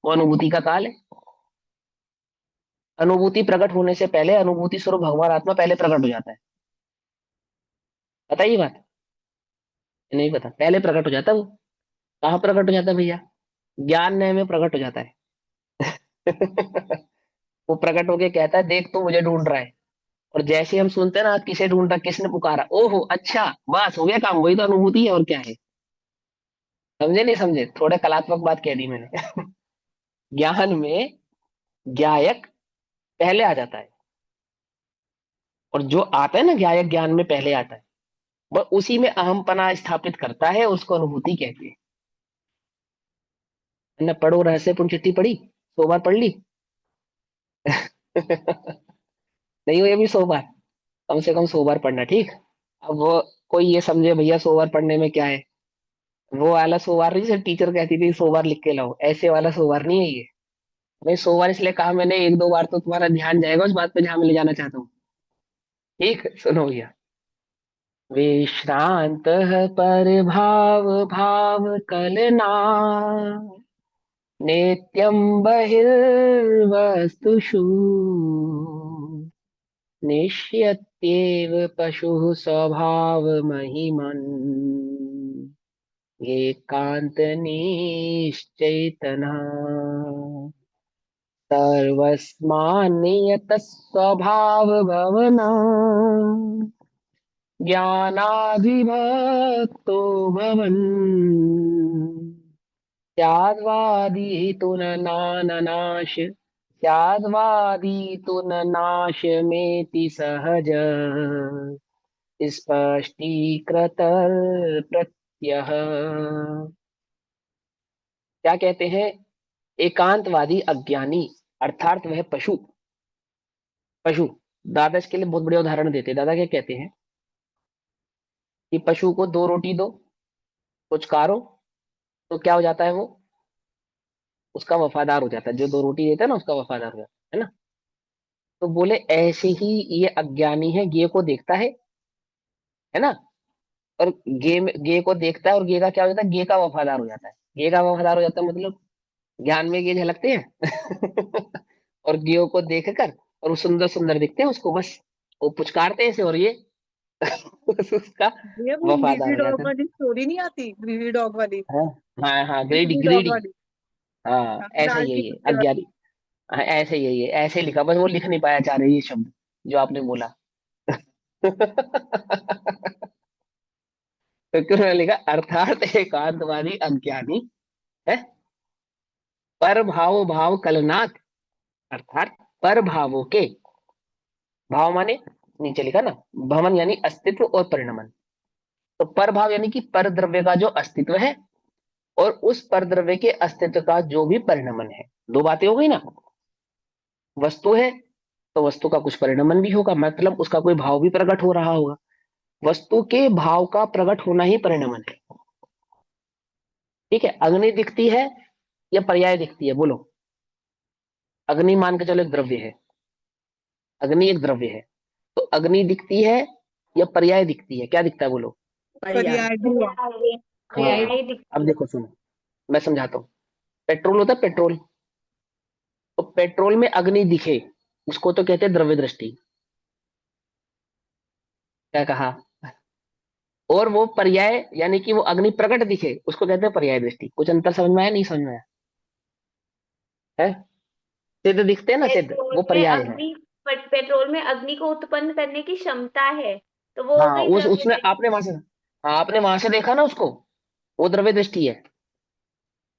वो अनुभूति का काल है। अनुभूति प्रकट होने से पहले अनुभूति स्वरूप भगवान आत्मा पहले प्रकट हो जाता है। पता है ये बात? नहीं पता? पहले प्रकट हो जाता है वो। कहाँ प्रकट हो जाता है भैया? ज्ञान नय में प्रकट हो जाता है। वो प्रकट होके कहता है देख तू मुझे ढूंढ रहा है, और जैसे हम सुनते हैं ना किसे ढूंढ रहा, किसने पुकारा, ओहो अच्छा, बस हो गया काम, वही तो अनुभूति है और क्या है। समझे नहीं समझे? थोड़ा कलात्मक बात कह दी मैंने। ज्ञान में ज्ञायक पहले आ जाता है, और जो आता है ना ज्ञायक ज्ञान में पहले आता है, वह उसी में अहमपना स्थापित करता है, उसको अनुभूति कहते हैं। ना पढ़ो रहस्यपूर्ण चिट्ठी पढ़ी, 100 बार पढ़ ली। नहीं हुई अभी 100 बार? कम से कम 100 बार पढ़ना, ठीक। अब वो कोई ये समझे भैया 100 बार पढ़ने में क्या है, वो वाला 100 बार नहीं, जैसे टीचर कहती थी 100 बार लिख के लाओ, ऐसे वाला 100 बार नहीं है ये। मैं 100 बार इसलिए कहा मैंने, 1-2 बार तो तुम्हारा ध्यान जाएगा उस बात पे जहां मैं ले जाना चाहता हूँ। ठीक, सुनो भैया। विश्रांत पर भाव भाव कलना, नित्यं बहिर्वस्तुषु, निश्यत्येव पशुः स्वभाव महिमन्, एकांत निश्चैतनः, सर्वस्मान्नियतः स्वभाव भवना, ज्ञानाधिभक्तो भवन्, स्याद्वादी तु न नाश, स्याद्वादी तु न नाशमेति सहज, स्पष्टीकृत प्रत्यय। क्या कहते हैं? एकांतवादी अज्ञानी, अर्थात वह पशु, पशु। दादा इसके लिए बहुत बड़े उदाहरण देते हैं। दादा क्या कहते हैं कि पशु को 2 रोटी दो, कुछ कारो, तो क्या हो जाता है वो? उसका वफादार हो जाता है। जो 2 रोटी देता है ना उसका वफादार हो जाता है ना? तो बोले ऐसे ही ये अज्ञानी है, गे को देखता है ना, और गे को देखता है, और गे का क्या हो जाता है? गे का वफादार हो जाता है। गे का वफादार हो जाता है मतलब ज्ञान में गे झलकते हैं। और गेयों को देखकर, और वो सुंदर सुंदर दिखते हैं उसको, बस वो पुचकारते हैं ऐसे, और ये बस उसका ये वो वफादार ग्रीवी हो जाता डॉग है। वाली स्टोरी नहीं आती, ग्रीवी डॉग वाली, हाँ हाँ हाँ, ग्रेडी ग्रीवी डॉग ग्रेडी। वाली। हाँ हाँ, ऐसा दाल ही है के ये कुत्ते वाली। अज्ञानी। हाँ ऐसे ही है ये, ऐसे ही लिखा, बस वो लिख नहीं पाया चाह रहे ये शब्द जो आपने बोला। तो क्यों मैंने लिखा अर्थात एकांतवादी अज्ञानी है, पर भाव भाव कलनाथ, अर्थात पर भावों के, भाव माने नीचे लिखा ना, भवन यानी अस्तित्व और परिणमन। तो पर भाव यानी कि पर द्रव्य का जो अस्तित्व है, और उस पर द्रव्य के अस्तित्व का जो भी परिणमन है। 2 बातें हो गई ना। वस्तु है तो वस्तु का कुछ परिणमन भी होगा, मतलब उसका कोई भाव भी प्रकट हो रहा होगा। वस्तु के भाव का प्रकट होना ही परिणमन है। ठीक है, अग्नि दिखती है या पर्याय दिखती है, बोलो? अग्नि मान के चलो एक द्रव्य है, अग्नि एक द्रव्य है, तो अग्नि दिखती है या पर्याय दिखती है? क्या दिखता है बोलो? पर्याय धुआं। पर्याय हाँ, पर्याय अब दिखती है। देखो सुनो, मैं समझाता हूँ। पेट्रोल होता है पेट्रोल, तो पेट्रोल में अग्नि दिखे उसको तो कहते हैं द्रव्य दृष्टि। क्या कहा? और वो पर्याय यानी कि वो अग्नि प्रकट दिखे उसको कहते हैं पर्याय दृष्टि। कुछ अंतर समझ में आया नहीं समझ में आया? है? सिद्ध दिखते हैं ना, सिद्ध वो पेट्रोल में पर्याय है। अग्नि पेट्रोल में अग्नि को उत्पन्न करने की क्षमता है, तो वो हो हाँ गई उस द्रव्य उसने दृष्टि। आपने वहां से, हाँ आपने वहां से देखा ना उसको, वो द्रव्य दृष्टि है।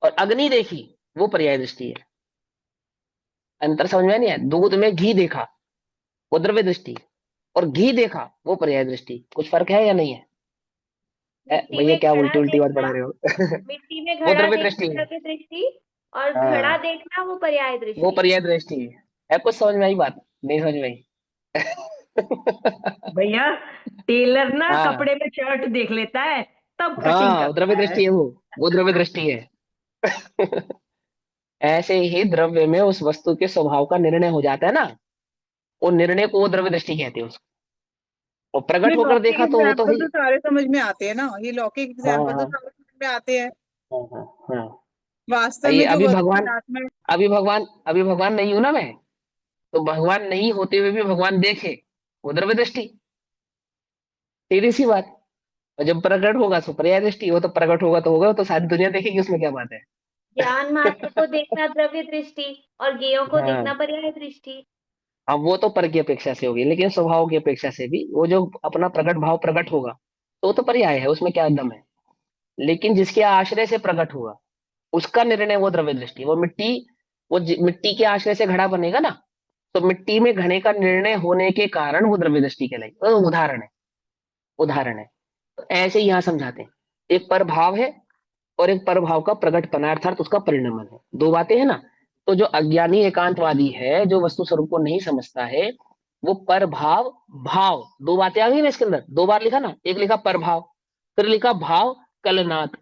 और अग्नि देखी वो पर्याय दृष्टि है। अंतर समझ में नहीं आया? दूध में घी देखा वो द्रव्य दृष्टि है। और घी देखा वो पर्याय दृष्टि। कुछ फर्क है या नहीं है? मिट्टी भैया में क्या घड़ा उल्टी उल्टी बात पढ़ा देखना, रहे हो? मिट्टी में वो घड़ा द्रव्य दृष्टि देखना है। द्रव्य दृष्टि, और घड़ा हाँ, देखना वो पर्याय वो दृष्टि। पर्याय दृष्टि है कुछ समझ में आई बात? नहीं समझ में आई? भैया टेलर ना हाँ कपड़े में शर्ट देख लेता है, तब कटिंग हाँ, वो द्रव्य करता है। दृष्टि है, वो द्रव्य दृष्टि है। ऐसे ही द्रव्य में उस वस्तु के स्वभाव का निर्णय हो जाता है ना, वो निर्णय को वो द्रव्य दृष्टि कहते हैं उसको। और ये प्रकट होकर लौकिक देखा तो वो तो एग्जाम्पल ही। तो सारे समझ में आते हैं ना, ये लौकिक हाँ एग्जाम्पल तो हाँ सारे समझ में आते हैं। हाँ हाँ हाँ। वास्तव ये में जो वस्तु अनात्मा है। अभी भगवान नहीं हूं ना मैं, तो भगवान नहीं होते हुए भी भगवान देखे, वो द्रव्य दृष्टि। सीधी सी बात। और जब प्रकट होगा तो पर्याय दृष्टि, वो तो प्रकट होगा तो होगा, वो तो सारी दुनिया देखेगी, उसमें क्या बात है? ज्ञान मात्र को देखना द्रव्य दृष्टि, और ज्ञेयों को देखना हाँ, पर्याय दृष्टि। अब वो तो पर की अपेक्षा से होगी, लेकिन स्वभाव की अपेक्षा से भी वो जो अपना प्रकट भाव प्रकट होगा तो वो तो पर्याय है, उसमें क्या दम है। लेकिन जिसके आश्रय से प्रकट हुआ उसका निर्णय वो द्रव्य दृष्टि। वो मिट्टी, मिट्टी के आश्रय से घड़ा बनेगा ना, तो मिट्टी में घड़े का निर्णय होने के कारण वो द्रव्य दृष्टि कहलाएगी। तो उदाहरण है, उदाहरण है। तो ऐसे ही यहाँ समझाते हैं, एक परभाव है और एक परभाव का प्रकटपना अर्थात उसका परिणमन है, दो बातें हैं ना। तो जो अज्ञानी एकांतवादी है, जो वस्तु स्वरूप को नहीं समझता है, वो परभाव भाव, दो बातें आ गई ना इसके अंदर, दो बार लिखा ना, एक लिखा परभाव, फिर लिखा भाव कलनाथ,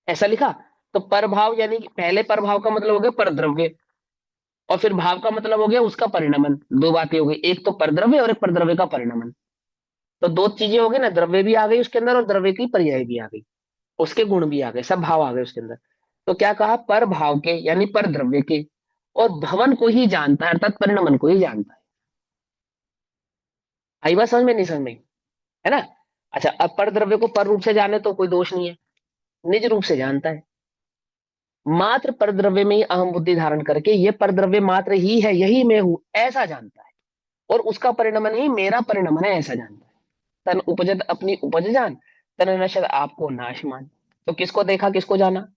ऐसा लिखा। तो परभाव यानी कि पहले परभाव का मतलब हो गया परद्रव्य, और फिर भाव का मतलब हो गया उसका परिणमन। दो बातें हो गई, एक तो परद्रव्य और एक परद्रव्य का परिणमन। तो दो चीजें हो गई ना, द्रव्य भी आ गई उसके अंदर और द्रव्य की पर्याय भी आ गई, उसके गुण भी आ गए, सब भाव आ गए उसके अंदर। तो क्या कहा, पर भाव के यानी पर द्रव्य के, और भवन को ही जानता है अर्थात परिणमन को ही जानता है। आई बात समझ में? नहीं समझ में? है ना? अच्छा, अब पर द्रव्य को पर रूप से जाने तो कोई दोष नहीं है, निज रूप से जानता है। मात्र पर द्रव्य में ही अहम बुद्धि धारण करके ये पर द्रव्य मात्र ही है, यही मैं हूं, ऐसा जानता है। और उसका परिणमन ही मेरा परिणमन है, ऐसा जानता है। तन उपजत अपनी उपज जान, तन नशत आपको नाश मान। तो किसको देखा, किसको जाना?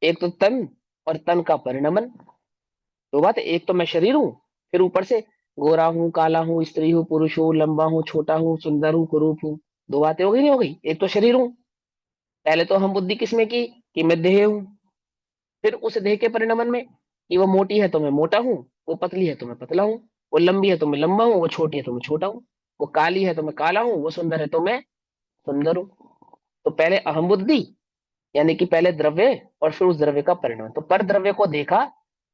एक तो तन, और तन का परिणमन। दो बात, एक तो मैं शरीर हूं, फिर ऊपर से गोरा हूं, काला हूं, स्त्री हूं, पुरुष हूं, लंबा हूं, छोटा हूं, सुंदर हूं, कुरूप हूं। दो बातें हो गई, नहीं हो गई? एक तो शरीर हूं, पहले तो हम बुद्धि किसमें की कि मैं देह हूं। फिर उस देह के परिणमन में कि वो मोटी है तो मैं मोटा हूं, वो पतली है तो मैं पतला हूं, वो लंबी है तो मैं लंबा हूं, वो छोटी है तो मैं छोटा हूं, वो काली है तो मैं काला हूं, वो सुंदर है तो मैं सुंदर हूं। तो पहले अहम बुद्धि यानी कि पहले द्रव्य, और फिर उस द्रव्य का परिणमन। तो पर द्रव्य को देखा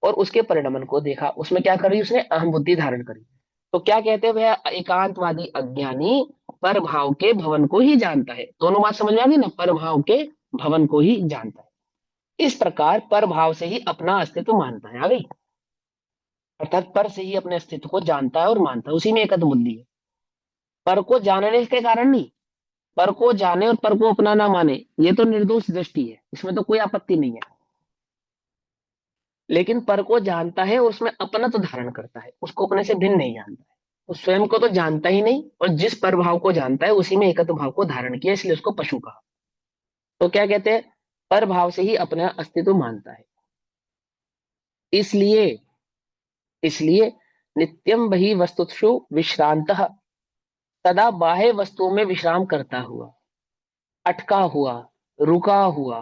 और उसके परिणमन को देखा, उसमें क्या करी उसने, अहम बुद्धि धारण करी। तो क्या कहते हैं भैया, एकांतवादी अज्ञानी पर भाव के भवन को ही जानता है। दोनों बात समझ में आ गई ना, पर भाव के भवन को ही जानता है। इस प्रकार पर भाव से ही अपना अस्तित्व मानता है, आ गई? अर्थात पर से ही अपने अस्तित्व को जानता है और मानता है, उसी में एकत बुद्धि है। पर को जानने के कारण नहीं, पर को जाने और पर को अपना ना माने, ये तो निर्दोष दृष्टि है, इसमें तो कोई आपत्ति नहीं है। लेकिन पर को जानता है और उसमें अपना तो धारण करता है, उसको अपने से भिन्न नहीं जानता है। वो स्वयं को तो जानता ही नहीं, और जिस पर भाव को जानता है उसी में एकत्व भाव को धारण किया, इसलिए उसको पशु कहा। तो क्या कहते हैं, पर भाव से ही अपना अस्तित्व मानता है। इसलिए इसलिए नित्यम वही वस्तुषु विश्रांत, सदा बाह्य वस्तुओं में विश्राम करता हुआ, अटका हुआ, रुका हुआ,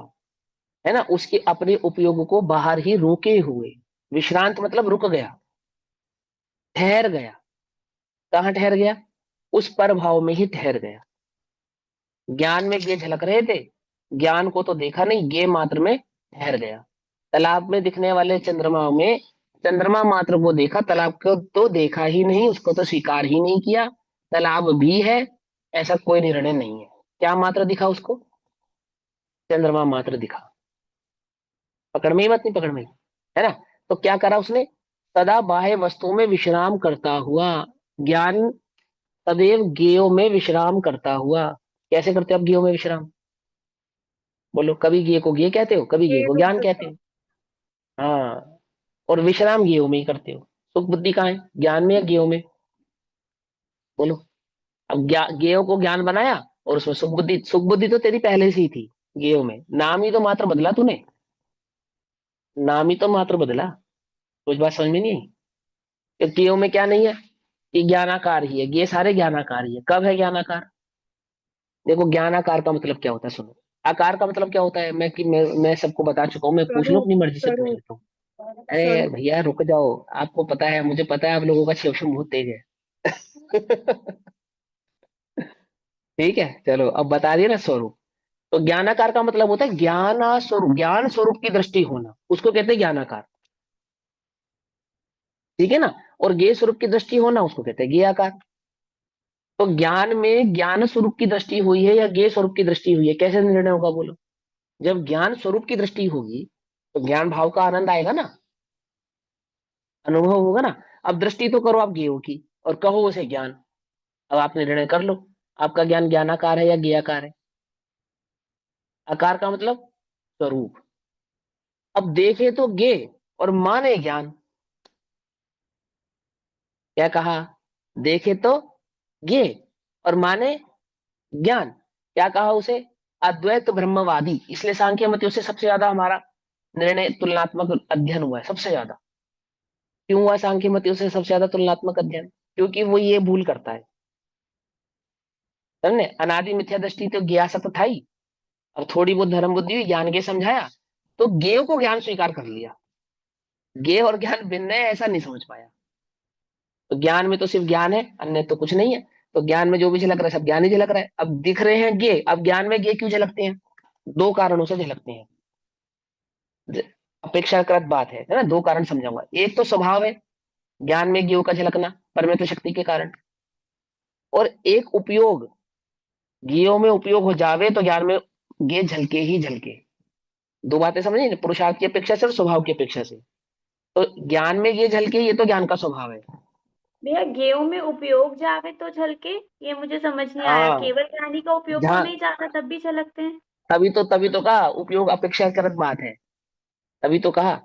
है ना, उसके अपने उपयोग को बाहर ही रोके हुए। विश्रांत मतलब रुक गया, ठहर गया। कहाँ ठहर गया? उस पर भाव में ही ठहर गया। ज्ञान में गे झलक रहे थे, ज्ञान को तो देखा नहीं, गे मात्र में ठहर गया। तालाब में दिखने वाले चंद्रमा में चंद्रमा मात्र को देखा, तालाब को तो देखा ही नहीं, उसको तो स्वीकार ही नहीं किया। तालाब भी है ऐसा कोई निर्णय नहीं है। क्या मात्र दिखा उसको? चंद्रमा मात्र दिखा। पकड़ में ही बात, नहीं पकड़ में ही? है ना? तो क्या करा उसने, सदा बाह्य वस्तुओं में विश्राम करता हुआ, ज्ञान सदैव ज्ञेयों में विश्राम करता हुआ। कैसे करते हो आप ज्ञेयों में विश्राम? बोलो, कभी ज्ञेय को ज्ञेय कहते हो, कभी ज्ञेय ये को तो ज्ञान कहते हो। हाँ, और विश्राम ज्ञेयों में ही करते हो। सुख बुद्धि कहाँ है, ज्ञान में या ज्ञेयों में? बोलो। अब ज्ञेयों को ज्ञान बनाया, और उसमें सुख बुद्धि तो तेरी पहले से ही थी ज्ञेयों में, नाम ही तो मात्र बदला तूने, नाम ही तो मात्र बदला। कुछ बात समझ में नहीं आई? तो ज्ञेयों में क्या नहीं है? कि ज्ञानाकार ही है, ये सारे ज्ञानाकार ही है। कब है ज्ञानाकार? देखो ज्ञानाकार का मतलब क्या होता है, सुनो। आकार का मतलब क्या होता है, मैं सबको बता चुका हूँ, मैं पूछ लूं स्वरूप, अपनी मर्जी से पूछ स्वरूप, लेता हूँ। अरे स्वरूप। भैया रुक जाओ, आपको पता है, मुझे पता है आप लोगों का शिक्षण बहुत तेज है। ठीक है, चलो अब बता दिया ना स्वरूप। तो ज्ञानाकार का मतलब होता है ज्ञान स्वरूप, ज्ञान स्वरूप की दृष्टि होना, उसको कहते हैं ज्ञानाकार। ठीक है ना। और ज्ञेय स्वरूप की दृष्टि होना उसको कहते हैं ज्ञेयाकार। तो ज्ञान में ज्ञान स्वरूप की दृष्टि हुई है या ज्ञेय स्वरूप की दृष्टि हुई है, कैसे निर्णय होगा बोलो? जब ज्ञान स्वरूप की दृष्टि होगी तो ज्ञान भाव का आनंद आएगा ना, अनुभव होगा ना। अब दृष्टि तो करो आप ज्ञेय की और कहो उसे ज्ञान। अब आप निर्णय कर लो, आपका ज्ञान ज्ञानाकार है या ज्ञेयाकार है। आकार का मतलब स्वरूप। अब देखे तो ज्ञेय और माने ज्ञान। क्या कहा? देखे तो ज्ञेय और माने ज्ञान। क्या कहा उसे? अद्वैत ब्रह्मवादी। इसलिए सांख्य मतियों से सबसे ज्यादा हमारा निर्णय तुलनात्मक अध्ययन हुआ है, सबसे ज्यादा। क्यों हुआ सांख्य मतियों से सबसे ज्यादा तुलनात्मक अध्ययन? क्योंकि वो ये भूल करता है, समझे। अनादि मिथ्या दृष्टि तो ज्ञा सत था ही। अब थोड़ी बहुत धर्म बुद्धि हुई, ज्ञान के समझाया, तो ज्ञेय को ज्ञान स्वीकार कर लिया। ज्ञेय और ज्ञान भिन्न है ऐसा नहीं समझ पाया। तो ज्ञान में तो सिर्फ ज्ञान है, अन्य तो कुछ नहीं है। तो ज्ञान में जो भी झलक रहा है सब ज्ञान ही झलक रहा है। अब दिख रहे हैं ज्ञेय, अब ज्ञान में ज्ञेय क्यों झलकते हैं? दो कारणों से झलकते हैं। अपेक्षाकृत बात है ना। दो कारण समझाऊंगा। एक तो स्वभाव है ज्ञान में ज्ञेय का झलकना, परमेश्वर शक्ति के कारण। और एक उपयोग, ज्ञेयों में उपयोग हो जावे तो ज्ञान में ज्ञेय झलके ही झलके। दो बातें समझे, पुरुषार्थ की अपेक्षा से और स्वभाव की अपेक्षा से। तो ज्ञान में ये झलके, ये तो ज्ञान का स्वभाव है। भैया गेहूं में उपयोग जावे तो झलके, ये मुझे समझ नहीं आया। हाँ, केवल ज्ञानी का उपयोग तो जहाँ नहीं जाता तब भी झलकते हैं? तभी तो कहा उपयोग अपेक्षाकृत बात है। तभी तो कहा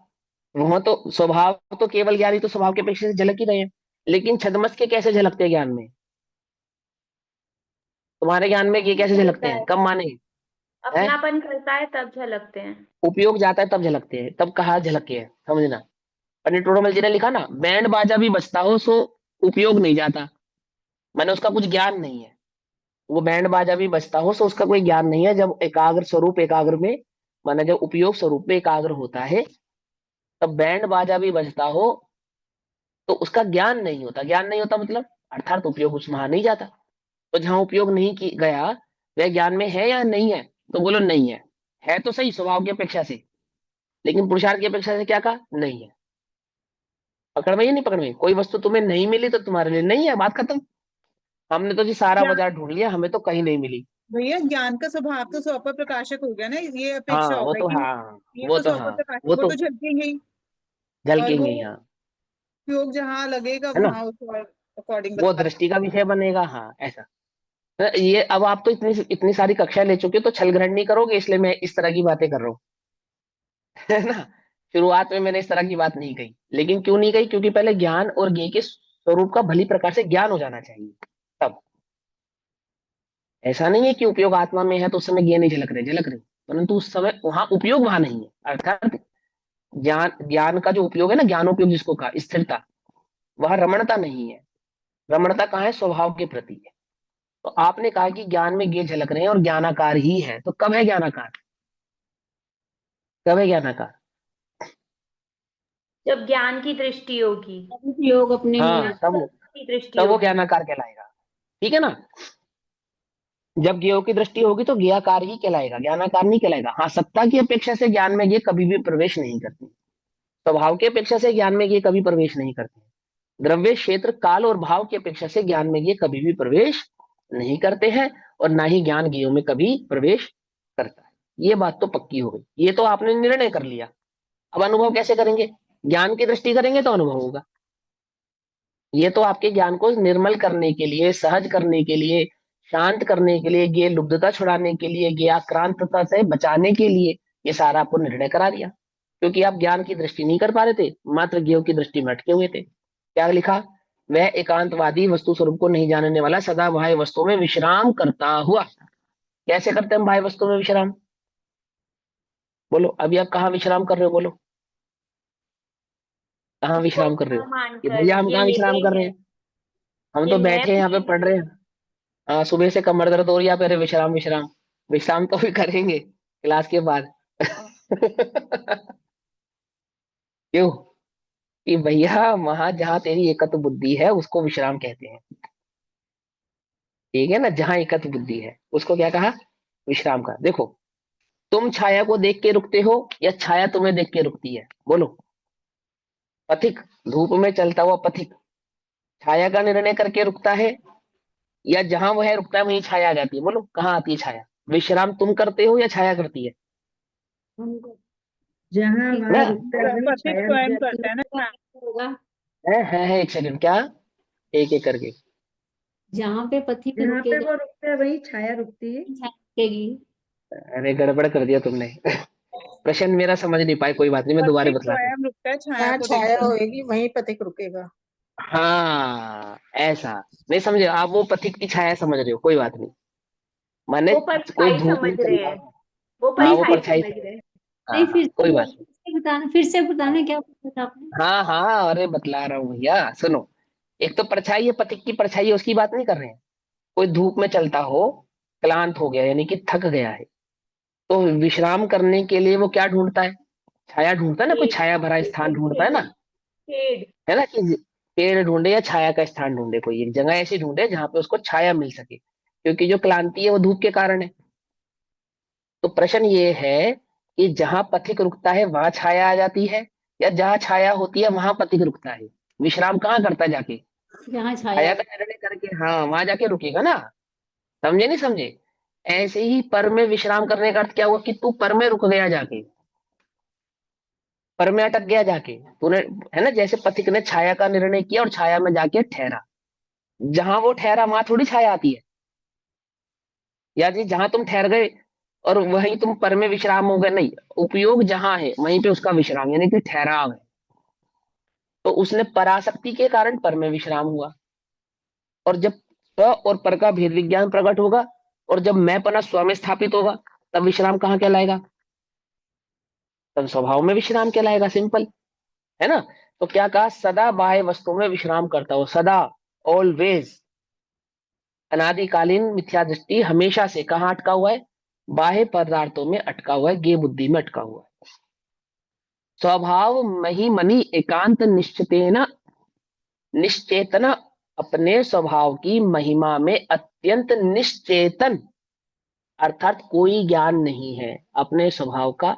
वहां तो स्वभाव, तो केवल ज्ञानी तो स्वभाव की अपेक्षा से झलक ही रहे हैं। लेकिन छदमस के कैसे झलकते हैं ज्ञान में? तुम्हारे ज्ञान में ये कैसे झलकते झलकता हैं, है, कब माने? हैं? अपनापन करता है तब झलकते हैं। उपयोग जाता है तब झलकते हैं, तब कहा झलके है, समझना। पंडित टोडरमल जी ने लिखा ना, बैंड बाजा भी बजता हो सो उपयोग नहीं जाता, माने उसका कुछ ज्ञान नहीं है। वो बैंड बाजा भी बजता हो सो उसका कोई ज्ञान नहीं है। जब एकाग्र स्वरूप एकाग्र में, माने जब उपयोग स्वरूप में एकाग्र होता है, तब बैंड बाजा भी बजता हो तो उसका ज्ञान नहीं होता। ज्ञान नहीं होता मतलब अर्थात उपयोग उस वहां नहीं जाता। तो जहां उपयोग नहीं की गया वह ज्ञान में है या नहीं है? तो बोलो नहीं है। है तो सही स्वभाव की अपेक्षा से, लेकिन पुरुषार्थ की अपेक्षा से क्या कहा? नहीं है। पकड़ में ही नहीं पकड़ में, कोई वस्तु तुम्हें नहीं मिली तो तुम्हारे लिए नहीं है, बात खत्म। हमने तो जी सारा ज्ञान, बाजार ढूंढ लिया, हमें तो कहीं नहीं मिली। भैया ज्ञान का स्वभाव तो स्वपर प्रकाशक हो गया ना, ये अपेक्षा हाँ हो वो गई तो, कि हाँ ये वो तो तो, स्वपर हाँ प्रकाशक, वो वो तो तो झलकेंगे ही। और झलकेंगे वो ही, हाँ। उपयोग जहाँ लगेगा है ना, वहां उसको अकॉर्डिंग वो बता रहे दृष्टि का विषय बनेगा, हाँ ऐसा। तो ये अब आप तो इतनी इतनी सारी कक्षा ले चुके हो तो छल ग्रहण नहीं करोगे, इसलिए मैं इस तरह की बातें कर रहा हूँ। है ना। शुरुआत में मैंने इस तरह की बात नहीं कही, लेकिन क्यों नहीं कही? क्योंकि पहले ज्ञान और ज्ञेय के स्वरूप का भली प्रकार से ज्ञान हो जाना चाहिए तब। ऐसा नहीं है कि उपयोग आत्मा में है तो उस समय ज्ञेय नहीं झलक रहे, झलक रहे, परंतु उस समय वहां उपयोग वहां नहीं है। अर्थात ज्ञान, ज्ञान का जो उपयोग है ना, ज्ञानोपयोग जिसको कहा, स्थिरता, वह रमणता नहीं है। रमणता कहाँ है? स्वभाव के प्रति है। तो आपने कहा कि ज्ञान में ज्ञेय झलक रहे हैं और ज्ञानाकार ही है, तो कब है ज्ञानाकार? कब है ज्ञानाकार? जब ज्ञान की दृष्टि होगी, उपयोग अपने हाँ, में। तब की दृष्टि तब वो होगी। ज्ञानाकार कहलाएगा। ठीक है ना। जब ज्ञेय की दृष्टि होगी तो ज्ञेयाकार ही कहलाएगा, ज्ञानाकार नहीं कहलाएगा। हाँ, सत्ता की अपेक्षा से ज्ञान में ये कभी भी प्रवेश नहीं करते, स्वभाव की अपेक्षा से ज्ञान में ये कभी प्रवेश नहीं करते, द्रव्य क्षेत्र काल और भाव की अपेक्षा से ज्ञान में ये कभी भी प्रवेश नहीं करते हैं, और ना ही ज्ञान ज्ञेयों में कभी प्रवेश करता है। ये बात तो पक्की हो गई, ये तो आपने निर्णय कर लिया। अब अनुभव कैसे करेंगे? ज्ञान की दृष्टि करेंगे तो अनुभव होगा। ये तो आपके ज्ञान को निर्मल करने के लिए, सहज करने के लिए, शांत करने के लिए, ये लुब्धता छुड़ाने के लिए, ये आक्रांतता से बचाने के लिए ये सारा आपको निर्णय करा दिया। क्योंकि आप ज्ञान की दृष्टि नहीं कर पा रहे थे, मात्र ज्ञेय की दृष्टि में अटके हुए थे। क्या लिखा? वह एकांतवादी वस्तु स्वरूप को नहीं जानने वाला सदा बाह्य वस्तु में विश्राम करता हुआ। कैसे करते हैं हम बाह्य वस्तु में विश्राम? बोलो, अभी आप कहाँ विश्राम कर रहे हो? बोलो, कहाँ उसको विश्राम कर रहे अपना हो? कि मानकर, भैया हम ये कहाँ मेरे विश्राम कर रहे है, हैं? हम ये तो मैं बैठे हैं यहाँ पे पढ़ रहे हैं। हाँ, सुबह से कमर दर्द हो रही है, फिर विश्राम विश्राम विश्राम तो भी करेंगे क्लास के बाद। क्यों? कि भैया वहां जहाँ तेरी एकत्व बुद्धि है उसको विश्राम कहते हैं। ठीक है ना, जहाँ एकत्व बुद्धि है उसको क्या कहा? विश्राम का। देखो, तुम छाया को देख के रुकते हो या छाया तुम्हें देख के रुकती है? बोलो। पथिक, धूप में चलता हुआ पथिक छाया का निर्णय करके रुकता है, या जहां वह रुकता है वहीं छाया आ जाती है? बोलो, कहाँ आती है छाया? विश्राम तुम करते हो या छाया करती है? जहाँ ना, वहाँ रुकता है वहीं पथिक छाया रुक स्वयं जाती करता है ना। होगा। है एक सेकंड, क्या? एक एक करके। जहाँ पे पथिक जहाँ पे रुकेगा वो रुकता है वही छाया रुकती है। छाया रुकेगी। अरे गड़बड़ कर दिया तुमने। प्रश्न मेरा समझ नहीं पाए, कोई बात नहीं, मैं दोबारा पथिक बतला रहा हूँ। स्वयं रुकता है छाया जहाँ को छाया देखकर। होएगी वहीं पथिक रुकेगा। हाँ, ऐसा। नहीं समझे आप, वो पथिक की छाया समझ रहे हो, कोई बात नहीं। माने वो कोई परछाई धूप समझ में चल रहे रहा हैं, है। वो हाँ, वो परछाई परछाई समझ से। रहे हैं। हाँ नहीं, हाँ, कोई बात नहीं। फिर से बताना क्या पूछा था आपने? हाँ हाँ, अरे बतला रहा हूँ भैया, सुनो। एक तो परछाई है, पथिक की परछाई है, उसकी बात नहीं कर रहे हैं। कोई धूप में चलता हो, क्लांत हो गया यानी कि थक गया है, तो विश्राम करने के लिए वो क्या ढूंढता है? छाया ढूंढता है ना, कोई शेड, छाया भरा स्थान बिल्कुल ढूंढता है सही। ना। शेड। है ना, कि पेड़ ढूंढे या छाया का स्थान ढूंढे, कोई एक जगह ऐसी ढूंढे जहां पे उसको छाया मिल सके, क्योंकि जो क्लांति है वो धूप के कारण है। तो प्रश्न ये है कि जहां पथिक रुकता है वहां छाया आ जाती है, या जहां छाया होती है वहां पथिक रुकता है? विश्राम कहाँ करता है जाके? जहाँ छाया छाया का निर्णय करके, हाँ, वहां जाके रुकेगा ना। समझे नहीं समझे? ऐसे ही पर में विश्राम करने का अर्थ क्या हुआ? कि तू पर में रुक गया जाके, पर में अटक गया जाके तूने। है ना, जैसे पथिक ने छाया का निर्णय किया और छाया में जाके ठहरा, जहां वो ठहरा वहां थोड़ी छाया आती है। या जी जहां तुम ठहर गए और वहीं तुम पर में विश्राम हो गए, नहीं। उपयोग जहां है वहीं पे उसका विश्राम यानी कि ठहराव है। तो उसने पराशक्ति के कारण पर में विश्राम हुआ, और जब स्व और पर का भेद विज्ञान प्रकट होगा और जब मैं पना स्व में स्थापित होगा, तब विश्राम कहाँ कहलाएगा? तब स्वभाव में विश्राम कहलाएगा, सिंपल। है ना। तो क्या कहा? सदा बाह्य वस्तुओं में विश्राम करता हो, सदा, ऑलवेज। अनादिकालीन मिथ्या दृष्टि हमेशा से कहाँ अटका हुआ है? बाह्य पदार्थों में अटका हुआ है, गे बुद्धि में अटका हुआ है। स्वभाव मही मनी एकांत निश्चितेन निश्चेतना, अपने स्वभाव की महिमा में अत्यंत निश्चेतन, अर्थात कोई ज्ञान नहीं है अपने स्वभाव का,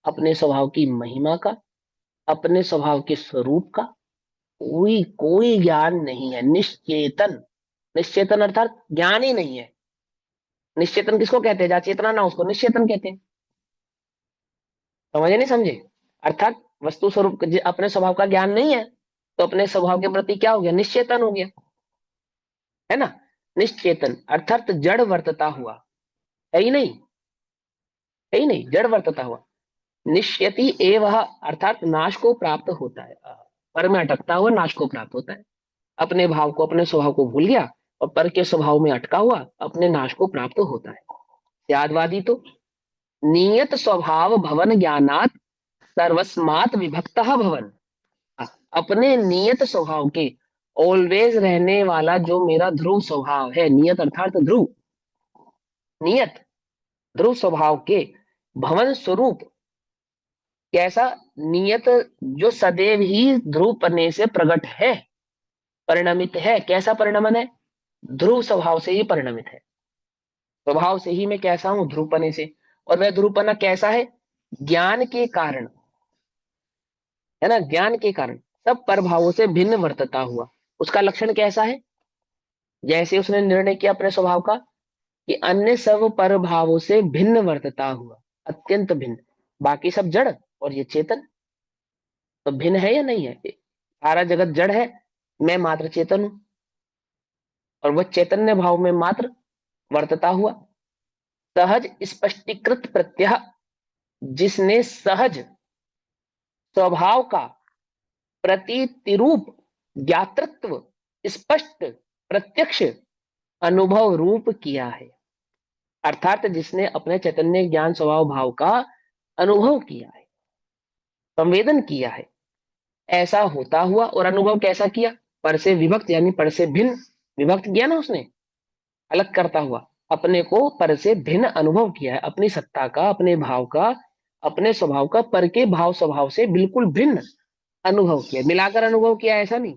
अपने स्वभाव की महिमा का, अपने स्वभाव के स्वरूप का। कोई कोई ज्ञान नहीं है, निश्चेतन। निश्चेतन अर्थात ज्ञान ही नहीं है। निश्चेतन किसको कहते हैं? जहाँ चेतना ना, उसको निश्चेतन कहते हैं। समझे नहीं समझे? अर्थात वस्तु स्वरूप अपने स्वभाव का ज्ञान नहीं है, तो अपने स्वभाव के प्रति क्या हो गया? निश्चेतन हो गया। है ना। निश्चेतन अर्थात जड़ वर्तता हुआ, है ही नहीं, है ही नहीं, जड़ वर्तता हुआ। निश्यति एवं अर्थात नाश को प्राप्त होता है, पर में अटकता हुआ नाश को प्राप्त होता है। अपने भाव को, अपने स्वभाव को भूल गया और पर के स्वभाव में अटका हुआ अपने नाश को प्राप्त होता है। त्यागवादी तो नियत स्वभाव भवन ज्ञानात सर्वस्मात विभक्त भवन, अपने नियत स्वभाव के, ऑलवेज रहने वाला जो मेरा ध्रुव स्वभाव है, नियत अर्थात ध्रुव, नियत ध्रुव स्वभाव के भवन स्वरूप, कैसा? नियत, जो सदैव ही ध्रुव पने से प्रकट है, परिणमित है। कैसा परिणमन है? ध्रुव स्वभाव से ही परिणमित है। स्वभाव से ही मैं कैसा हूं? ध्रुवपने से। और वह ध्रुवपना कैसा है? ज्ञान के कारण। है ना, ज्ञान के कारण सब परभावों से भिन्न वर्तता हुआ। उसका लक्षण कैसा है? जैसे उसने निर्णय किया अपने स्वभाव का कि अन्य सब परभावों से भिन्न वर्तता हुआ, अत्यंत भिन्न। बाकी सब जड़ और ये चेतन, तो भिन्न है या नहीं है? सारा जगत जड़ है, मैं मात्र चेतन हूं, और वह चैतन्य भाव में मात्र वर्तता हुआ। सहज स्पष्टीकृत प्रत्यय, जिसने सहज स्वभाव का प्रतिरूप ज्ञातृत्व स्पष्ट प्रत्यक्ष अनुभव रूप किया है, अर्थात जिसने अपने चैतन्य ज्ञान स्वभाव भाव का अनुभव किया है, संवेदन किया है। ऐसा होता हुआ, और अनुभव कैसा किया? पर से विभक्त यानी पर से भिन्न, विभक्त किया ना उसने, अलग करता हुआ, अपने को पर से भिन्न अनुभव किया है, अपनी सत्ता का, अपने भाव का, अपने स्वभाव का पर के भाव स्वभाव से बिल्कुल भिन्न अनुभव किया, मिलाकर अनुभव किया, ऐसा नहीं,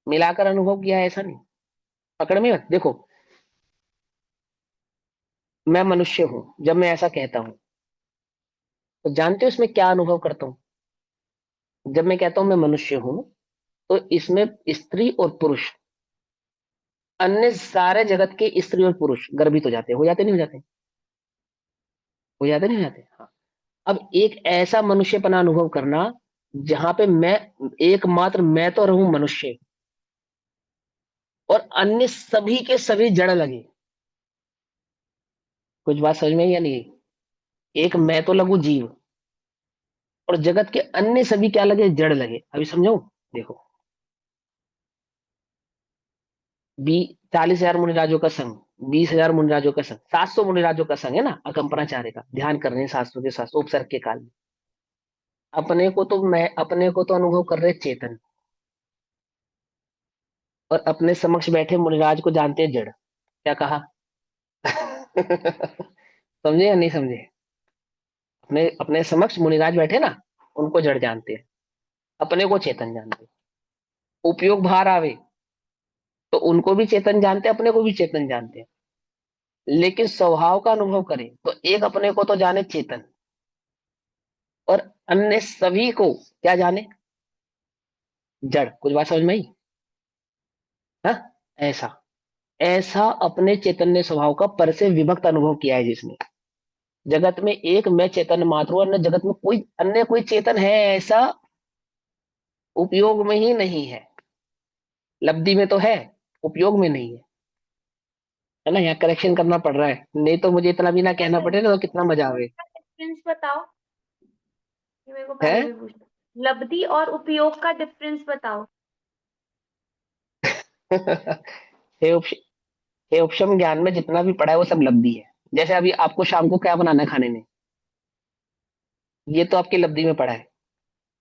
मिलाकर अनुभव किया ऐसा नहीं। पकड़ में मत। देखो मैं मनुष्य हूं, जब मैं ऐसा कहता हूं तो जानते हो इसमें क्या अनुभव करता हूं? जब मैं कहता हूं मैं मनुष्य हूं, तो इसमें स्त्री और पुरुष, अन्य सारे जगत के स्त्री और पुरुष गर्भित हो जाते हैं, हो जाते नहीं हो जाते, हो जाते नहीं हो जाते, हाँ। अब एक ऐसा मनुष्यपना अनुभव करना जहां पे मैं, एकमात्र मैं तो रहूं मनुष्य, और अन्य सभी के सभी जड़ लगे। कुछ बात समझ में आई या नहीं? एक मैं तो लगू जीव, और जगत के अन्य सभी क्या लगे? जड़ लगे। अभी समझो, देखो 40,000 मुनिराजों का संघ, 20,000 मुनिराजों का संघ, 700 मुनिराजों का संघ है ना, अकंपनाचार्य का, ध्यान कर रहे हैं शास्त्रों के साथ उपसर्ग के काल में। अपने को तो अनुभव कर रहे चेतन, और अपने समक्ष बैठे मुनिराज को जानते हैं जड़। क्या कहा? समझे या नहीं समझे? अपने अपने समक्ष मुनिराज बैठे ना, उनको जड़ जानते हैं, अपने को चेतन जानते हैं। उपयोग बाहर आवे तो उनको भी चेतन जानते हैं, अपने को भी चेतन जानते हैं। लेकिन स्वभाव का अनुभव करें तो एक अपने को तो जाने चेतन, और अन्य सभी को क्या जाने? जड़। कुछ बात समझ में आई? हाँ, ऐसा ऐसा अपने चैतन्य स्वभाव का पर से विभक्त अनुभव किया है जिसने। जगत में एक मैं चेतन मात्र हूं, अन्य जगत में कोई अन्य कोई चेतन है ऐसा उपयोग में ही नहीं है। लब्धि में तो है, उपयोग में नहीं है ना। यहाँ करेक्शन करना पड़ रहा है, नहीं तो मुझे इतना भी ना कहना पड़े ना, तो कितना मजा आवे। डिफरेंस बताओ, ये मेरे को है पहले भी पूछना। लब्धि और उपयोग का डिफरेंस बताओ। हे उपश हे उपशम ज्ञान में जितना भी पढ़ा है वो सब लब्धि है। जैसे अभी आपको शाम को क्या बनाना है खाने में, ये तो आपकी लब्धि में पढ़ा है।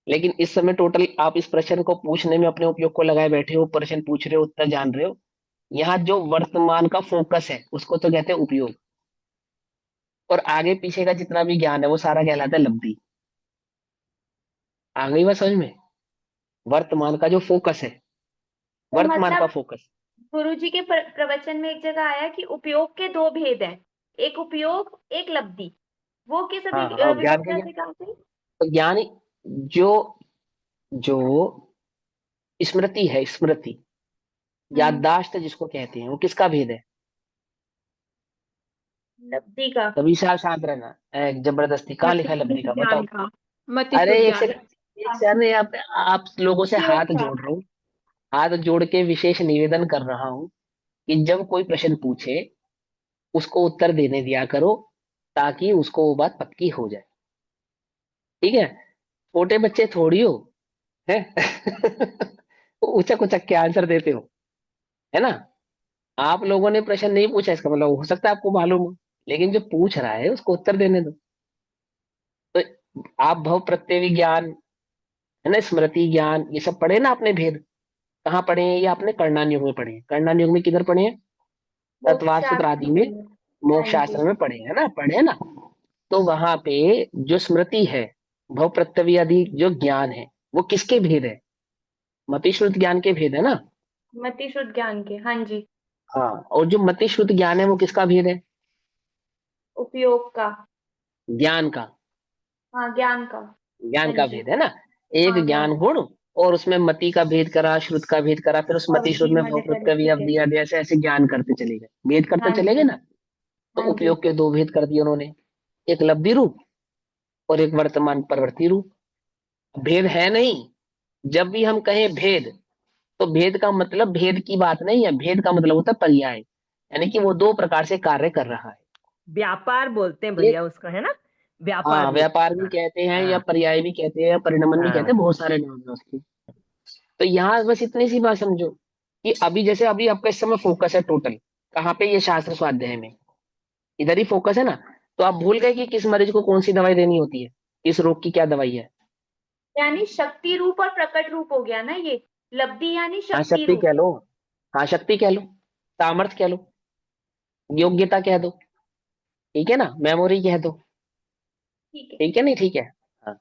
लेकिन इस समय टोटल आप इस प्रश्न को पूछने में अपने उपयोग को लगाए बैठे हो, प्रश्न पूछ रहे हो, उत्तर जान रहे हो। यहाँ जो वर्तमान का फोकस है उसको तो कहते हैं उपयोग, और आगे पीछे का जितना भी ज्ञान है वो सारा कहलाता है लब्धि। आ गई बात समझ में? वर्तमान का जो फोकस है, तो वर्तमान का मतलब फोकस। गुरुजी के प्रवचन में एक जगह आया कि उपयोग के दो भेद हैं, एक उपयोग एक लब्धि। वो किस हाँ हाँ, ज्ञान का विवक्षा ज्ञान, से कहा थे? तो ज्ञान जो जो स्मृति है, स्मृति याददाश्त जिसको कहते हैं, वो किसका भेद है? लब्धि का। तभी साथ साथ रहना। जबरदस्ती कहाँ लिखा है लब्धि का? ज्ञान बताओ। का, मति अरे शुद्ध एक ज्ञान। सेकंड, एक सेकंड, आप लोगों से उपयोग हाथ का। जोड़ रहा हूँ, हाथ जोड़ के विशेष निवेदन कर रहा हूँ कि जब कोई प्रश्न पूछे उसको उत्तर देने दिया करो, ताकि उसको वो बात पक्की हो जाए। ठीक है? छोटे बच्चे थोड़ी हो, है? उचक उचक के आंसर देते हो, है ना। आप लोगों ने प्रश्न नहीं पूछा, इसका मतलब हो सकता है आपको मालूम हो, लेकिन जो पूछ रहा है उसको उत्तर देने दो। तो आप भव प्रत्यय विज्ञान, है ना, स्मृति ज्ञान, ये सब पढ़े ना आपने भेद। कहाँ पढ़े हैं? ये आपने करणान युग में पढ़े हैं। करणान युग में किधर पढ़े हैं? मोक्ष तत्वाद सूत्र आदि में, शास्त्र। हाँ मोक्ष जी। शास्त्र में पढ़े हैं ना, पढ़े हैं ना। तो वहां पे जो स्मृति है, भव प्रत्यय आदि जो ज्ञान है, वो किसके भेद है? मति श्रुत ज्ञान के भेद है ना। मति शुद्ध ज्ञान के, हाँ जी। हाँ, और जो मति श्रुत ज्ञान है वो किसका भेद है? उपयोग का। ज्ञान का, हाँ, ज्ञान का। ज्ञान हाँ का जी। भेद है ना। एक हाँ, ज्ञान ज्ञान गुण, और उसमें मति का भेद करा, श्रुत का भेद करा, फिर उस और मति श्रुत में मैंने भवकृत करी, का भी ठीक अब है। दिया दिया, ऐसे ऐसे ज्ञान करते चले गए, भेद करते हाँ चले गए जी। ना। तो हाँ जी। उपयोग के दो भेद कर दिए उन्होंने, एक लब्धि रूप और एक वर्तमान प्रवृत्ति रूप। भेद है नहीं। जब भी हम कहें भेद, तो भेद का मतलब भेद की बात नहीं है, भेद का मतलब होता है पर्याय, यानी कि वो दो प्रकार से कार्य कर रहा है। व्यापार बोलते हैं एक, भैया उसका, है ना। व्यापार हाँ, रूप। व्यापार भी हाँ कहते हैं, या हाँ पर्याय भी कहते हैं, या परिणमन भी कहते हाँ। हैं, बहुत सारे नाम है उसके। तो यहाँ बस इतनी सी बात समझो कि अभी जैसे अभी आपका इस समय फोकस है टोटल कहाँ पे? ये शास्त्र स्वाध्याय में, इधर ही फोकस है ना। तो आप भूल गए कि किस मरीज को कौन सी दवाई देनी होती है, किस रोग की क्या दवाई है। यानी शक्ति रूप और प्रकट रूप हो गया ना ये। लब्धि यानी हाँ शक्ति शक्ति रूप। कह लो, हाँ शक्ति कह लो, सामर्थ्य कह लो, योग्यता कह दो, ठीक है ना, मेमोरी कह दो, ठीक है। ठीक है नहीं, ठीक है। हाँ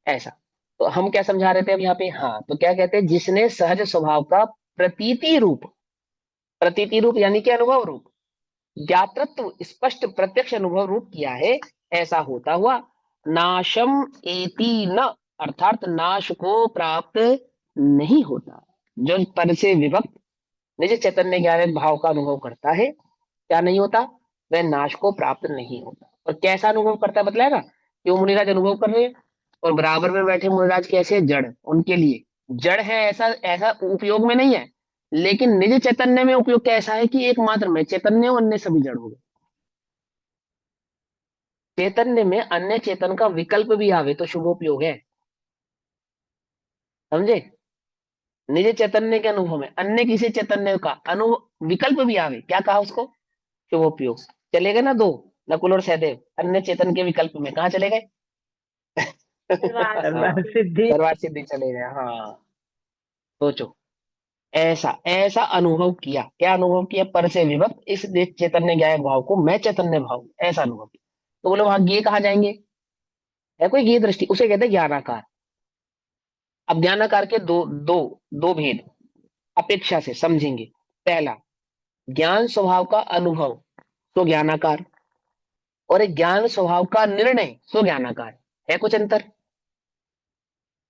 ऐसा। तो हम क्या समझा रहे थे अब यहाँ पे, हाँ तो क्या कहते हैं, जिसने सहज स्वभाव का प्रतीति रूप, प्रतीति रूप यानी कि अनुभव रूप, ज्ञातृत्व स्पष्ट प्रत्यक्ष अनुभव रूप किया है, ऐसा होता हुआ नाशम एति न, अर्थात नाश को प्राप्त नहीं होता। जो पर से विभक्त निज चैतन्य ज्ञान भाव का अनुभव करता है, क्या नहीं होता, वह नाश को प्राप्त नहीं होता। और कैसा अनुभव करता है बतलाएगा, कि वो मुनिराज अनुभव कर रहे हैं और बराबर में बैठे मुनिराज कैसे हैं? जड़, उनके लिए जड़ है, ऐसा ऐसा उपयोग में नहीं है, लेकिन निज चैतन्य में उपयोग कैसा है कि एकमात्र में चैतन्य और अन्य सभी जड़ हो गए। चैतन्य में अन्य चेतन का विकल्प भी आवे तो शुभोपयोग है, समझे। निज चैतन्य के अनुभव में अन्य किसी चैतन्य का अनुभव विकल्प भी आवे, क्या कहा उसको, शुभोपयोग। चले गए ना दो, नकुल और सहदेव, अन्य चेतन के विकल्प में कहाँ चले गए? सर्वार्थ सर्वार्थ सिद्धि। सिद्धि। सर्वार्थ सिद्धि चले गए। हाँ सोचो, ऐसा ऐसा अनुभव किया, क्या अनुभव किया, पर से विभक्त इस चैतन्य ज्ञान भाव को मैं चैतन्य भाव, ऐसा अनुभव किया। तो बोले वहां ये कहा जाएंगे, है कोई ये दृष्टि, उसे कहते हैं ज्ञानाकार। अब ज्ञानाकार के दो दो दो भेद अपेक्षा से समझेंगे। पहला, ज्ञान स्वभाव का अनुभव तो ज्ञानाकार, और एक ज्ञान स्वभाव का निर्णय सो ज्ञानाकार, है कुछ अंतर।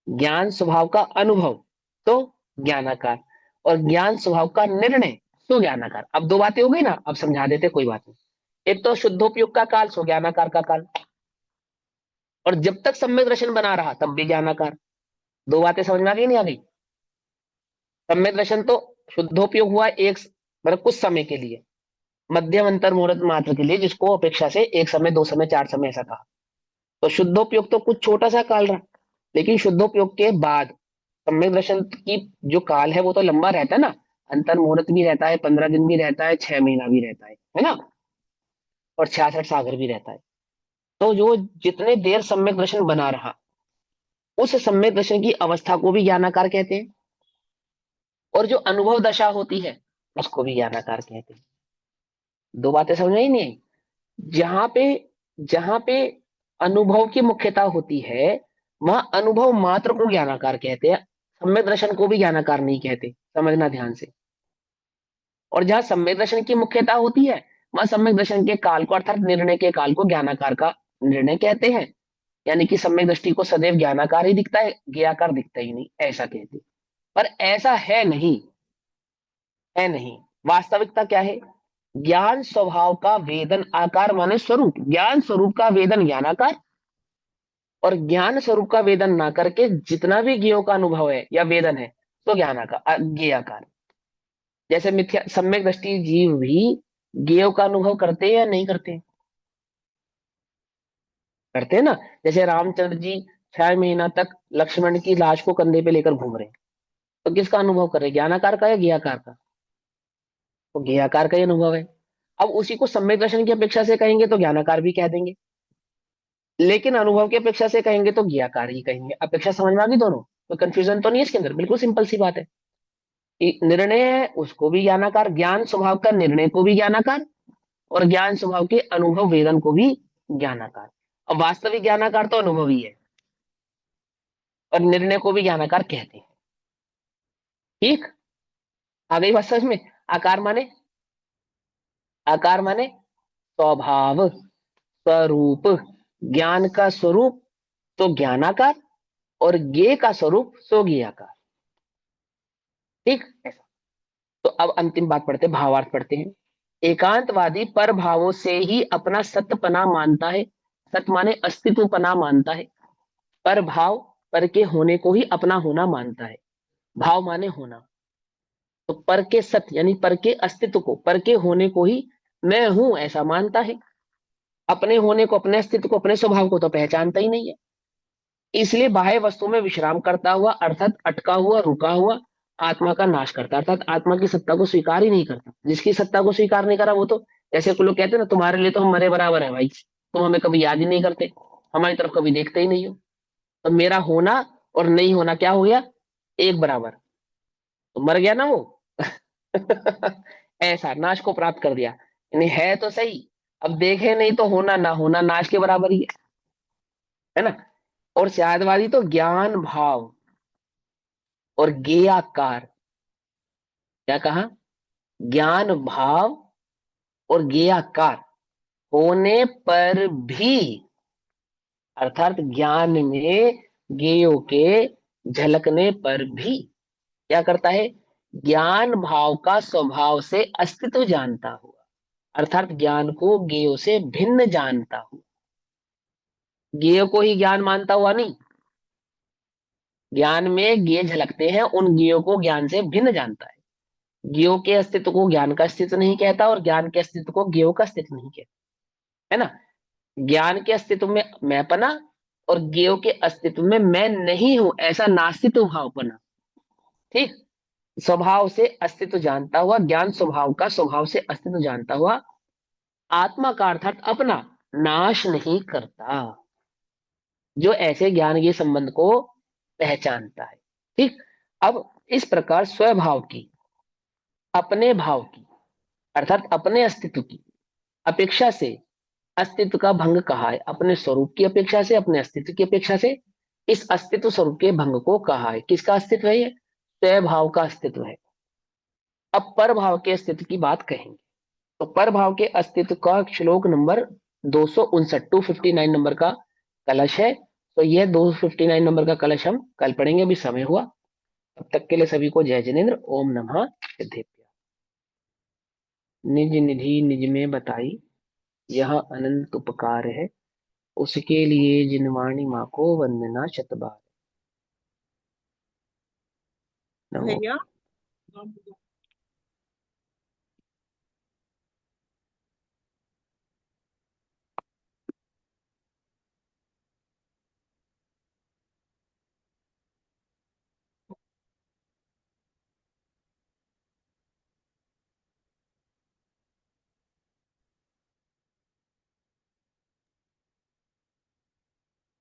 ज्ञान स्वभाव का अनुभव तो ज्ञानाकार, और ज्ञान स्वभाव का निर्णय सो ज्ञानाकार। अब दो बातें हो गई ना, अब समझा देते, कोई बात नहीं। एक तो शुद्धोपयोग का काल सो ज्ञानाकार का काल, और जब तक सम्यक दर्शन बना रहा तब भी ज्ञानाकार। दो बातें समझ में आ गई नहीं आ गई। सम्यक दर्शन तो शुद्धोपयोग हुआ एक, मतलब कुछ समय के लिए, मध्यम अंतर मुहूर्त मात्र के लिए, जिसको अपेक्षा से एक समय, दो समय, चार समय ऐसा कहा। तो शुद्धोपयोग तो कुछ छोटा सा काल रहा, लेकिन शुद्धोपयोग के बाद सम्यक दर्शन की जो काल है वो तो लंबा रहता है ना, अंतर मुहूर्त भी रहता है, 15 दिन भी रहता है, 6 महीना भी रहता है ना, और 66 सागर भी रहता है। तो जो जितने देर सम्यक दर्शन बना रहा, उस सम्यक दर्शन की अवस्था को भी ज्ञानाकार कहते हैं, और जो अनुभव दशा होती है उसको भी ज्ञानाकार कहते हैं। दो बातें समझ में ही नहीं आई। जहां पे अनुभव की मुख्यता होती है, वहां अनुभव मात्र को ज्ञानाकार कहते हैं, सम्यक दर्शन को भी ज्ञानाकार नहीं कहते, समझना ध्यान से। और जहां सम्यक दर्शन की मुख्यता होती है, वहां सम्यक दर्शन के काल को, अर्थात निर्णय के काल को ज्ञानाकार का निर्णय कहते हैं। यानी कि सम्यक दृष्टि को सदैव ज्ञानाकार ही दिखता है, ज्ञाकार दिखता ही नहीं, ऐसा कहते हैं। पर ऐसा है नहीं, है नहीं। वास्तविकता क्या है, ज्ञान स्वभाव का वेदन आकार माने स्वरूप, ज्ञान स्वरूप का वेदन ज्ञानाकार, और ज्ञान स्वरूप का वेदन ना करके जितना भी ज्ञों का अनुभव है या वेदन है तो ज्ञानाकार ज्ञेयाकार। जैसे मिथ्या सम्यक दृष्टि जीव भी ज्ञेयों का अनुभव करते हैं या नहीं करते, करते हैं ना। जैसे रामचंद्र जी 6 महीना तक लक्ष्मण की लाश को कंधे पे लेकर घूम रहे हैं, तो किसका अनुभव कर रहे हैं, ज्ञानाकार का या ज्ञेयाकार का, तो ज्ञेयाकार का ही अनुभव है। अब उसी को सम्यक दर्शन की अपेक्षा से कहेंगे तो ज्ञानाकार भी कह देंगे, लेकिन अनुभव की अपेक्षा से कहेंगे तो ज्ञाकार ही कहेंगे। अपेक्षा समझ में आ गई दोनों, तो कंफ्यूजन तो नहीं है इसके अंदर, बिल्कुल सिंपल सी बात है। कि निर्णय है उसको भी ज्ञानाकार, ज्ञान स्वभाव का निर्णय को भी ज्ञानाकार, और ज्ञान स्वभाव के अनुभव वेदन को भी ज्ञानाकार। और वास्तविक ज्ञानाकार तो अनुभव ही है, और निर्णय को भी ज्ञानाकार कहते हैं। ठीक, आ गई बात समझ में। आकार माने, आकार माने स्वभाव, स्वरूप, ज्ञान का स्वरूप तो ज्ञानाकार, और ज्ञेय का स्वरूप सो ज्ञेयाकार। ठीक ऐसा। तो अब अंतिम बात पढ़ते, भावार्थ पढ़ते हैं। एकांतवादी पर भावों से ही अपना सत्यपना मानता है, सत्य माने अस्तित्वपना मानता है, पर भाव पर के होने को ही अपना होना मानता है। भाव माने होना, तो पर के सत्य यानी पर के अस्तित्व को, पर के होने को ही मैं हूं ऐसा मानता है। अपने होने को, अपने अस्तित्व को, अपने स्वभाव को तो पहचानता ही नहीं है। इसलिए बाह्य वस्तु में विश्राम करता हुआ, अर्थात अटका हुआ, रुका हुआ, आत्मा का नाश करता, अर्थात आत्मा की सत्ता को स्वीकार ही नहीं करता। जिसकी सत्ता को स्वीकार नहीं करा वो तो, जैसे कुछ लोग कहते हैं ना, तुम्हारे लिए तो हम मरे बराबर है भाई, तुम हमें कभी याद ही नहीं करते, हमारी तरफ कभी देखते ही नहीं हो। तो मेरा होना और नहीं होना क्या हो गया, एक बराबर। तो मर गया ना वो। ऐसा नाश को प्राप्त कर दिया, यानी है तो सही, अब देखे नहीं तो होना ना होना नाश के बराबर ही है ना। और शायदवादी तो ज्ञान भाव और ज्ञेयाकार, क्या कहा, ज्ञान भाव और ज्ञेयाकार होने पर भी, अर्थात ज्ञान में ज्ञेयों के झलकने पर भी क्या करता है, ज्ञान भाव का स्वभाव से अस्तित्व जानता हुआ, अर्थात ज्ञान को ज्ञेयों से भिन्न जानता हुआ, ज्ञेय को ही ज्ञान मानता हुआ नहीं, ज्ञान में ज्ञेय झलकते हैं, उन ज्ञेयों को ज्ञान से भिन्न जानता है। ज्ञेयों के अस्तित्व को ज्ञान का अस्तित्व नहीं कहता और ज्ञान के अस्तित्व को ज्ञेयों का अस्तित्व नहीं कहता, है ना। ज्ञान के अस्तित्व में मैंपना और ज्ञेयों के अस्तित्व में मैं नहीं हूं, ऐसा नास्तित्व भावपना। ठीक, स्वभाव से अस्तित्व जानता हुआ, ज्ञान स्वभाव का स्वभाव से अस्तित्व जानता हुआ, आत्मा का अर्थात अपना नाश नहीं करता, जो ऐसे ज्ञान के संबंध को पहचानता है। ठीक, अब इस प्रकार स्वभाव की, अपने भाव की, अर्थात अपने अस्तित्व की अपेक्षा से अस्तित्व का भंग कहा है, अपने स्वरूप की अपेक्षा से, अपने अस्तित्व की अपेक्षा से इस अस्तित्व स्वरूप के भंग को कहा है। किसका अस्तित्व है ये, स्वभाव का अस्तित्व है। अब पर भाव के अस्तित्व की बात कहेंगे, तो पर भाव के अस्तित्व का श्लोक नंबर 259 नंबर का कलश है। तो यह 259 नंबर का कलश हम कल पढ़ेंगे, अभी समय हुआ। तब तक के लिए सभी को जय जिनेन्द्र, ओम नमः सिद्धेभ्य। निज निधि निज में बताई, यह अनंत उपकार है, उसके लिए जिनवाणी माँ को वंदना शतबार। नमो। भैया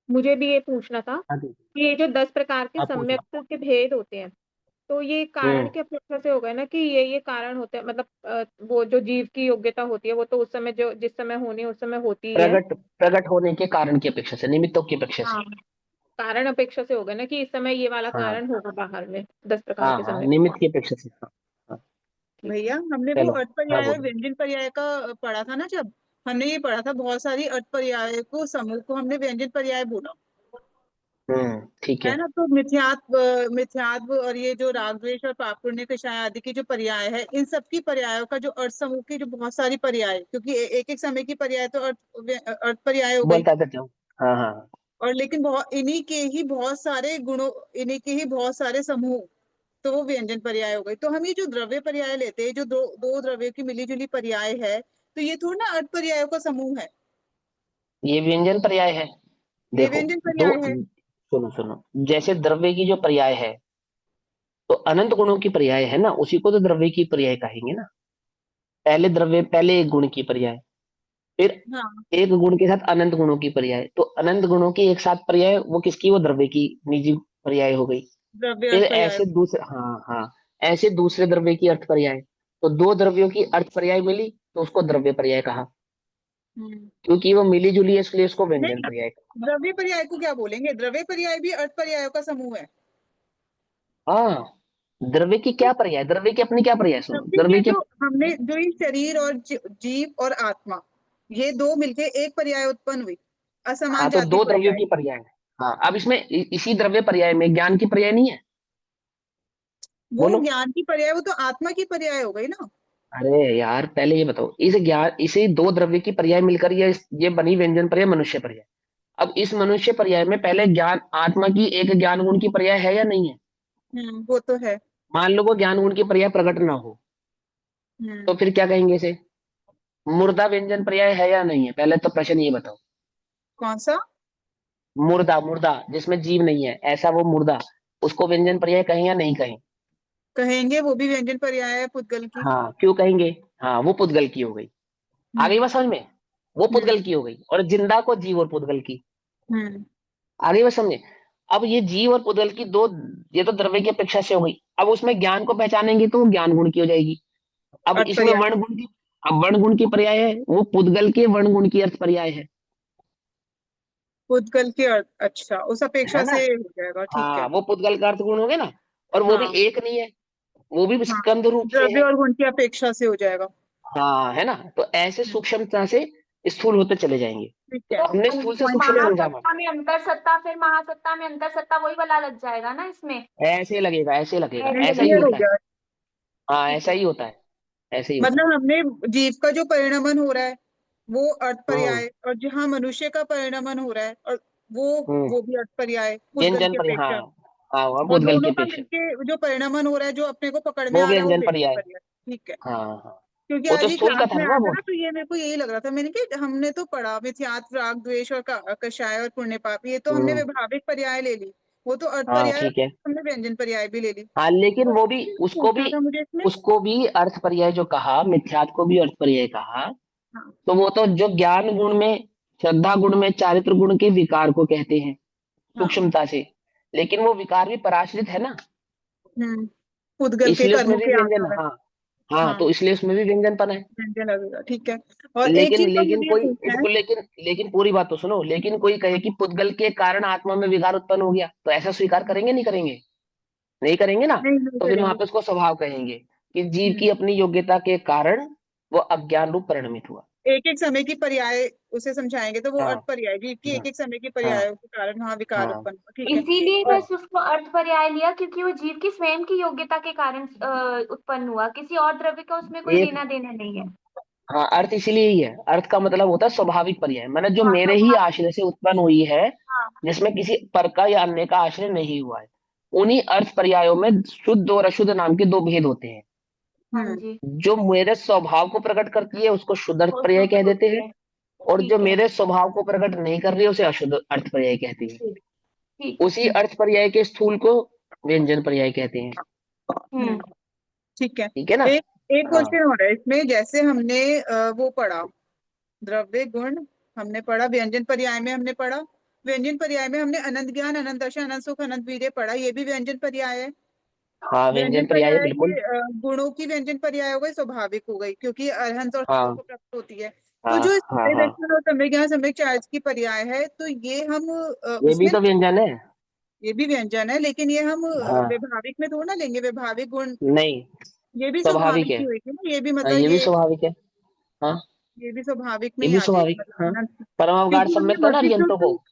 मुझे भी ये पूछना था हाँ दीदी। कि ये जो 10 प्रकार के आप पूछो। सम्यक के भेद होते हैं, तो ये कारण हम्म, की अपेक्षा से होगा ना कि ये कारण होते हैं, मतलब वो जो जीव की योग्यता होती है वो तो उस समय जो जिस समय होनी है उस समय होती ही है। प्रकट प्रकट होने के कारण की अपेक्षा से, निमित्तों की अपेक्षा से। हाँ, कारण अपेक्षा से होगा ना कि इस समय ये वाला हाँ कारण होगा बाहर में 10 प्रकार हाँ के हाँ, सम्यक निमित्त का। की अपेक्षा से। हाँ हाँ, ठीक है। भैया हमने वो चलो, अर्थ हाँ पर्याय और बोलो। व्यंजन पर्याय का पढ़ा था ना, जब हमने ये पढ़ा था बहुत सारी अर्थ पर्याय को समूह को हमने व्यंजन पर्याय बोला ठीक है है। ना। तो मिथ्यात्व और ये जो राग द्वेष और पाप पुण्य कषाय आदि की जो पर्याय है, इन सब की पर्यायों का जो अर्थ समूह की जो बहुत सारी पर्याय, क्योंकि एक एक समय की पर्याय तो अर्थ पर्याय हो गई, बोलता था जाओ। हाँ हाँ हाँ। और लेकिन बहुत इन्हीं के ही बहुत सारे गुणों, इन्हीं के ही बहुत सारे समूह, तो वो व्यंजन पर्याय हो गई। तो हम ये जो द्रव्य पर्याय लेते हैं, जो दो दो द्रव्यों की मिली जुली पर्याय है, तो ये थोड़ा ना अर्थ पर्यायों का समूह है, ये व्यंजन पर्याय है। ये देखो, व्यंजन दो, पर्याय है। सुनो सुनो, जैसे द्रव्य की जो पर्याय है, तो अनंत गुणों की पर्याय है ना, उसी को तो द्रव्य की पर्याय कहेंगे ना। पहले द्रव्य, पहले एक गुण की पर्याय, फिर हाँ, एक गुण के साथ अनंत गुणों की पर्याय, तो अनंत गुणों की एक साथ पर्याय वो किसकी, वो द्रव्य की निजी पर्याय हो गई। द्रव्य फिर अर्थ पर्याय। ऐसे दूसरे, हाँ हाँ, ऐसे दूसरे द्रव्य की अर्थ पर्याय, तो दो द्रव्यों की अर्थ पर्याय मिली तो उसको द्रव्य पर्याय कहा, हम्म। क्योंकि वो मिली जुली है इसलिए उसको व्यंजन नहीं, पर्याय कहा। द्रव्य पर्याय को क्या बोलेंगे, द्रव्य पर्याय भी अर्थ पर्यायों का समूह है। हाँ, द्रव्य की क्या पर्याय, द्रव्य की अपनी क्या पर्याय, सुनो द्रव्य द्रव्य ये की। जो हमने जो ये शरीर और जीव और आत्मा, ये दो मिलके एक पर्याय उत्पन्न हुई, हाँ, असमान तो जाति दो द्रव्यों पर्याय। की पर्याय है। हाँ, अब इसमें इसी द्रव्य पर्याय में ज्ञान की पर्याय नहीं है। वो बोलो। ज्ञान की पर्याय, वो तो आत्मा की पर्याय हो गई ना। अरे यार, पहले ये बताओ, इस ज्ञान, इसे दो द्रव्य की पर्याय मिलकर ये बनी व्यंजन पर्याय, मनुष्य पर्याय। अब इस मनुष्य पर्याय में पहले ज्ञान, आत्मा की एक ज्ञान गुण की पर्याय है या नहीं है। वो तो है। मान लो वो ज्ञान गुण की पर्याय प्रकट ना हो, तो हम्म। फिर क्या कहेंगे इसे, मुर्दा व्यंजन पर्याय है या नहीं है, पहले तो प्रश्न ये बताओ। कौन सा? मुर्दा, मुर्दा जिसमें जीव नहीं है, ऐसा वो मुर्दा, उसको व्यंजन पर्याय कहें या नहीं कहें। कहेंगे, वो भी व्यंजन पर्याय है पुद्गल की। हाँ, क्यों कहेंगे, हाँ वो पुद्गल की हो गई। आ गई हम्म। बात समझ में, वो हम्म। पुद्गल की हो गई, और जिंदा को जीव और पुद्गल की। हम्म। आ गई बात समझे। अब ये जीव और पुद्गल की दो, ये तो द्रव्य की अपेक्षा से हो गई। अब उसमें ज्ञान को पहचानेंगे तो वो ज्ञान गुण की हो जाएगी। अब अर्थ इसमें पर्याय वर्ण गुण की, अब वर्ण गुण की पर्याय है, वो पुद्गल के वर्ण गुण की अर्थ पर्याय है पुद्गल के अर्थ, अच्छा उस है अपेक्षा ना। से हो जाएगा, ठीक हाँ, है। वो पुद्गल का अर्थ गुण हो गया ना, और वो भी हाँ एक नहीं है, वो भी हाँ, स्कंद रूप से द्रव्य है। और गुण की अपेक्षा से हो जाएगा। हाँ, है ना। तो ऐसे सूक्ष्मता से स्थूल होते चले जाएंगे। ठीक तो है, हमने स्थूल से पॉइंट सूक्ष्म में क्लियर। समझा हुआ। महासत्ता में अंतर सत्ता, फिर महासत्ता में अंतर सत्ता, वही वाला लग जाएगा ना इसमें। ऐसे लगेगा, ऐसे लगेगा, नहीं, ऐसे ऐसा ही क्लियर हो होता लगेगा। है। गया। हाँ, ठीक ऐसा है, ही होता है, ऐसे ही होता है। मतलब हमने जीव का जो परिणमन हो रहा है वो अर्थ हम्म पर्याय, और जहाँ मनुष्य का परिणमन हो रहा है और हम्म वो भी अर्थ पर्याय पुद्गल व्यंजन की पर, हाँ। अपेक्षा। हाँ, वहाँ और भूतगल की दोनों का अपेक्षा मिलके जो परिणमन हो रहा है, जो अपने को पकड़ में वो आ रहा है, वो व्यंजन व्यंजन पर्याय। पर्याय। ठीक है, हाँ हाँ, क्योंकि वो आज तो ये स्थूल क्लास कथन में है ना आया था वो। ना, तो ये मेरे को यही लग रहा था, मैंने कि हमने तो पढ़ा मिथ्यात्व, राग, द्वेष और कषाय और पुण्य पाप, ये तो हमने हम्म व्यभाविक पर्याय ले ली, वो तो अर्थ हाँ, पर्याय, ठीक है। हमने व्यंजन पर्याय भी ले ली। हाँ, लेकिन तो वो भी, ये उसको भी, पूछना था मुझे इसमें। उसको भी अर्थ पर्याय जो कहा, मिथ्यात्व को भी अर्थ पर्याय कहा, हाँ तो वो तो जो ज्ञान गुण में, श्रद्धा गुण में, चारित्र गुण के विकार को कहते हैं हाँ, सूक्ष्मता से। लेकिन वो विकार भी पराश्रित है ना, पुद्गल के इसलिए उसमें कर्मों भी के व्यंजन, आधार है। हाँ। हाँ, हाँ, तो इसलिए उसमें भी व्यंजनपन है। व्यंजन लगेगा, ठीक है। और एक लेकिन चीज का लेकिन मुझे ये कोई पूछना है। इसको, लेकिन पूरी बात तो सुनो। लेकिन कोई कहे कि पुद्गल के कारण आत्मा में विकार उत्पन्न हो गया, तो ऐसा स्वीकार करेंगे नहीं करेंगे? नहीं करेंगे ना। नहीं, नहीं तो फिर वहां करेंगे। पे उसको स्वभाव कहेंगे कि जीव हम्म, की अपनी योग्यता के कारण वो अज्ञान रूप परिणमित हुआ। एक एक समय की पर्याय उसे समझाएंगे तो वो हाँ अर्थ पर्याय, जीव की हाँ एक एक समय की हाँ पर्यायों के कारण वहाँ विकार हाँ, उत्पन्न हुआ, ठीक है। इसीलिए और बस उसको अर्थ पर्याय लिया, क्योंकि वो जीव की स्वयं की योग्यता के कारण उत्पन्न हुआ, किसी और द्रव्य का उसमें कोई एक, लेना देना नहीं है। हाँ, अर्थ इसीलिए ही है। अर्थ का मतलब होता है स्वाभाविक पर्याय, मैंने जो हाँ, मेरे ही स्वभाव। आश्रय से उत्पन्न हुई है, हाँ जिसमें किसी पर का या अन्य का आश्रय नहीं हुआ है। उन्हीं अर्थ पर्यायों में शुद्ध और अशुद्ध नाम के दो भेद होते हैं। हाँ हम्म, जी, जो मेरे स्वभाव को प्रकट करती है उसको शुद्ध अर्थ वो पर्याय शुद्ध कह देते होती हैं, है। और जो ठीक है। मेरे स्वभाव को प्रकट नहीं कर रही है उसे अशुद्ध अर्थ पर्याय कहते हैं। ठीक। ठीक है। उसी अर्थ पर्याय के स्थूल को व्यंजन पर्याय कहते हैं। हम्म, हम्म। ठीक है। ठीक है ना। एक एक हाँ क्वेश्चन हो रहा है इसमें, जैसे हमने वो पढ़ा द्रव्य गुण, हमने पढ़ा व्यंजन पर्याय में, हमने पढ़ा व्यंजन पर्याय में हमने अनंत ज्ञान, अनंत दशा, अनंत सुख, अनंत वीर्य पढ़ा, ये भी व्यंजन पर्याय है। हाँ, व्यंजन व्यंजन पर्याय है, पर्याय बिल्कुल। ये गुणों की व्यंजन पर्याय हो गई, स्वाभाविक हो गई, क्योंकि अरहंत और सिद्धों हाँ को प्राप्त होती है। तो हाँ जो हाँ सम्यक हाँ, दर्शन और सम्यक ज्ञान, सम्यक चार्ज की पर्याय है, तो ये हम ये भी उसमें, तो व्यंजन है। ये भी व्यंजन है, लेकिन ये हम हाँ, व्यवहारिक में थोड़ा ना लेंगे, व्यवहारिक गुण, नहीं, ये भी स्वाभाविक स्वाभाविक है। ही हुई थी ना, ये भी हाँ, मतलब ये भी स्वाभाविक है। हाँ, ये भी स्वाभाविक में ये ही भी आ जाएगी, स्वाभाविक, मतलब हाँ। अनंत, परम अवगाढ़ क्योंकि हमने सम्यक था ना मस्जिद में अरियंतों को।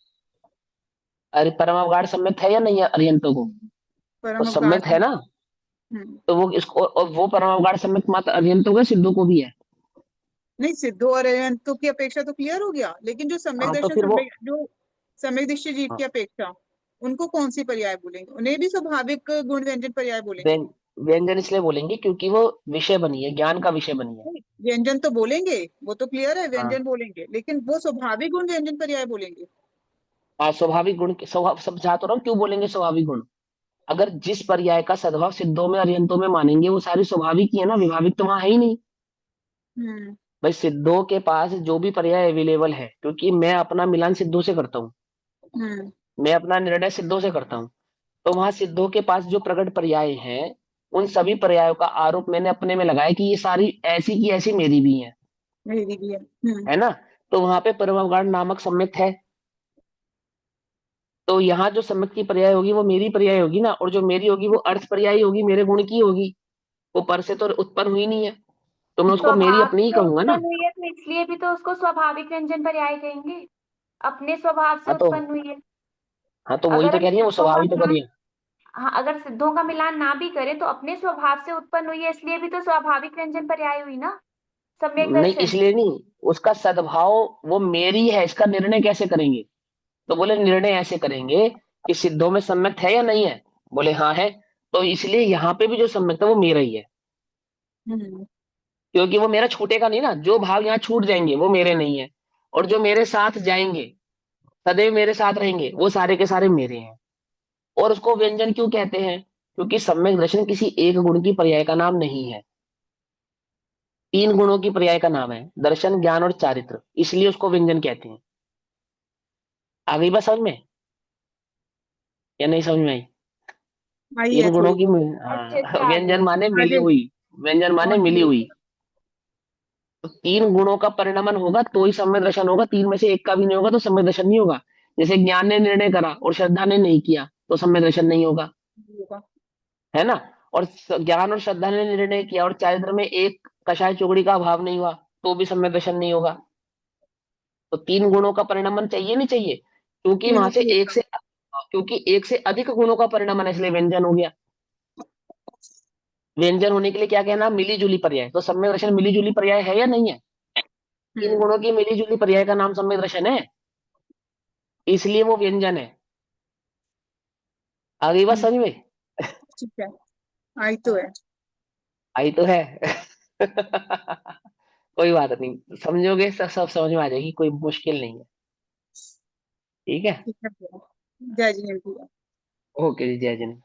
अरे, परम अवगाढ़ सम्यक है या नहीं है अरियंतों को? और परम अवगार सम्यक है ना। हम्म, तो वो इसको, और वो परम अवगाढ़ सम्यक मात्र अरियंतों को, सिद्धों को भी है। नहीं, सिद्धो और अरहंतों की अपेक्षा तो क्लियर हो गया, लेकिन जो सम्यक हाँ, तो दर्शन, फिर वो, सम्यक जो सम्यक दृष्टि जीव की हाँ, अपेक्षा, उनको कौन सी पर्याय बोलेंगे? उन्हें भी स्वाभाविक गुण व्यंजन पर्याय बोलेंगे। व्यं- व्यंजन इसलिए बोलेंगे क्योंकि वो विषय बनी है, ज्ञान का विषय बनी है। नहीं, व्यंजन तो बोलेंगे, वो तो क्लियर है, हाँ व्यंजन बोलेंगे, लेकिन वो स्वाभाविक गुण व्यंजन पर्याय बोलेंगे। हाँ, स्वाभाविक गुण स्वभाव समझा तो रहा हूँ, क्यों बोलेंगे स्वाभाविक गुण। अगर जिस पर्याय का सद्भाव सिद्धों में अरियंतों में मानेंगे वो सारी स्वाभाविक ही है ना, विभाविक तो वहां है ही नहीं। हम्म, भाई, सिद्धों के पास जो भी पर्याय अवेलेबल है, क्योंकि मैं अपना मिलान सिद्धों से करता हूँ, हम्म, मैं अपना निर्णय सिद्धों से करता हूँ, तो वहां सिद्धों के पास जो प्रकट पर्याय हैं, उन सभी पर्यायों का आरोप मैंने अपने में लगाया कि ये सारी ऐसी की ऐसी मेरी भी है। मेरी भी है। है ना। तो वहां पे परमावगाढ़ नामक सम्यक है। तो यहाँ जो सम्यक की पर्याय होगी वो मेरी पर्याय होगी ना, और जो मेरी होगी वो अर्थ पर्याय होगी, मेरे गुण की होगी। वो पर से तो उत्पन्न हुई नहीं है, तो मैं उसको मेरी स्वभाव अपनी ही से कहूंगा ना। उत्पन्न हुई है, तो इसलिए भी तो उसको स्वाभाविक व्यंजन पर्याय कहेंगे। अपने स्वभाव से हाँ तो, उत्पन्न हुई है। हाँ तो वही अगर तो हम कह रही है, वो सिद्धों का स्वाभाविक तो कर रही मिलान, है। हाँ, अगर सिद्धों का मिलान ना भी करें तो अपने स्वभाव से उत्पन्न हुई है, इसलिए भी तो स्वाभाविक व्यंजन पर्याय हुई ना, सम्यक नहीं, दर्शन। इसलिए नहीं, उसका सद्भाव वो मेरी है, इसका निर्णय कैसे करेंगे? तो बोले निर्णय ऐसे करेंगे कि सिद्धों में सम्यक है या नहीं है। बोले हाँ है। तो इसलिए यहाँ पे भी जो सम्यक था वो मेरा ही है, हम्म, क्योंकि वो मेरा छूटेगा नहीं ना। जो भाग यहाँ छूट जाएंगे वो मेरे नहीं है, और जो मेरे साथ जाएंगे, सदैव मेरे साथ रहेंगे, वो सारे के सारे मेरे हैं। और उसको व्यंजन क्यों कहते हैं? क्योंकि सम्यक दर्शन किसी एक गुण की पर्याय का नाम नहीं है, तीन गुणों की पर्याय का नाम है, दर्शन, ज्ञान और चारित्र, इसलिए उसको व्यंजन कहते हैं। आ गई बात समझ में? या नहीं समझ में आई? आई है तीन गुणों थोड़ी की बहुत। अच्छे हाँ, से आ व्यंजन गई। माने मिली आगे हुई, व्यंजन माने मिली आगे हुई। तो तीन गुणों का परिणमन होगा तो ही सम्यक दर्शन होगा, तीन में से एक का भी नहीं होगा तो सम्यक दर्शन नहीं होगा। जैसे ज्ञान ने निर्णय करा और श्रद्धा ने नहीं किया तो सम्यक दर्शन नहीं होगा, होगा। है ना। और ज्ञान और श्रद्धा ने निर्णय किया और चारित्र में एक कषाय चौकड़ी का अभाव नहीं हुआ तो भी सम्यक दर्शन नहीं होगा। तो तीन गुणों का परिणमन चाहिए नहीं चाहिए, क्योंकि वहां तीनों से की एक से, क्योंकि एक से अधिक गुणों का परिणमन है इसलिए व्यंजन हो गया। व्यंजन होने के लिए क्या कहना, मिली जुली पर्याय। तो सम्यक दर्शन मिली जुली पर्याय है या नहीं है? तीन गुणों की मिली जुली पर्याय का नाम सम्यक दर्शन है, इसलिए वो व्यंजन है। आ गई बात समझ में? ठीक है, आई तो है। आई तो है। कोई बात नहीं, समझोगे सब सब समझ में आ जाएगी, कोई मुश्किल नहीं है। ठीक है। ठीक है, जय जिनेन्द्र। ओके जी, जय जन।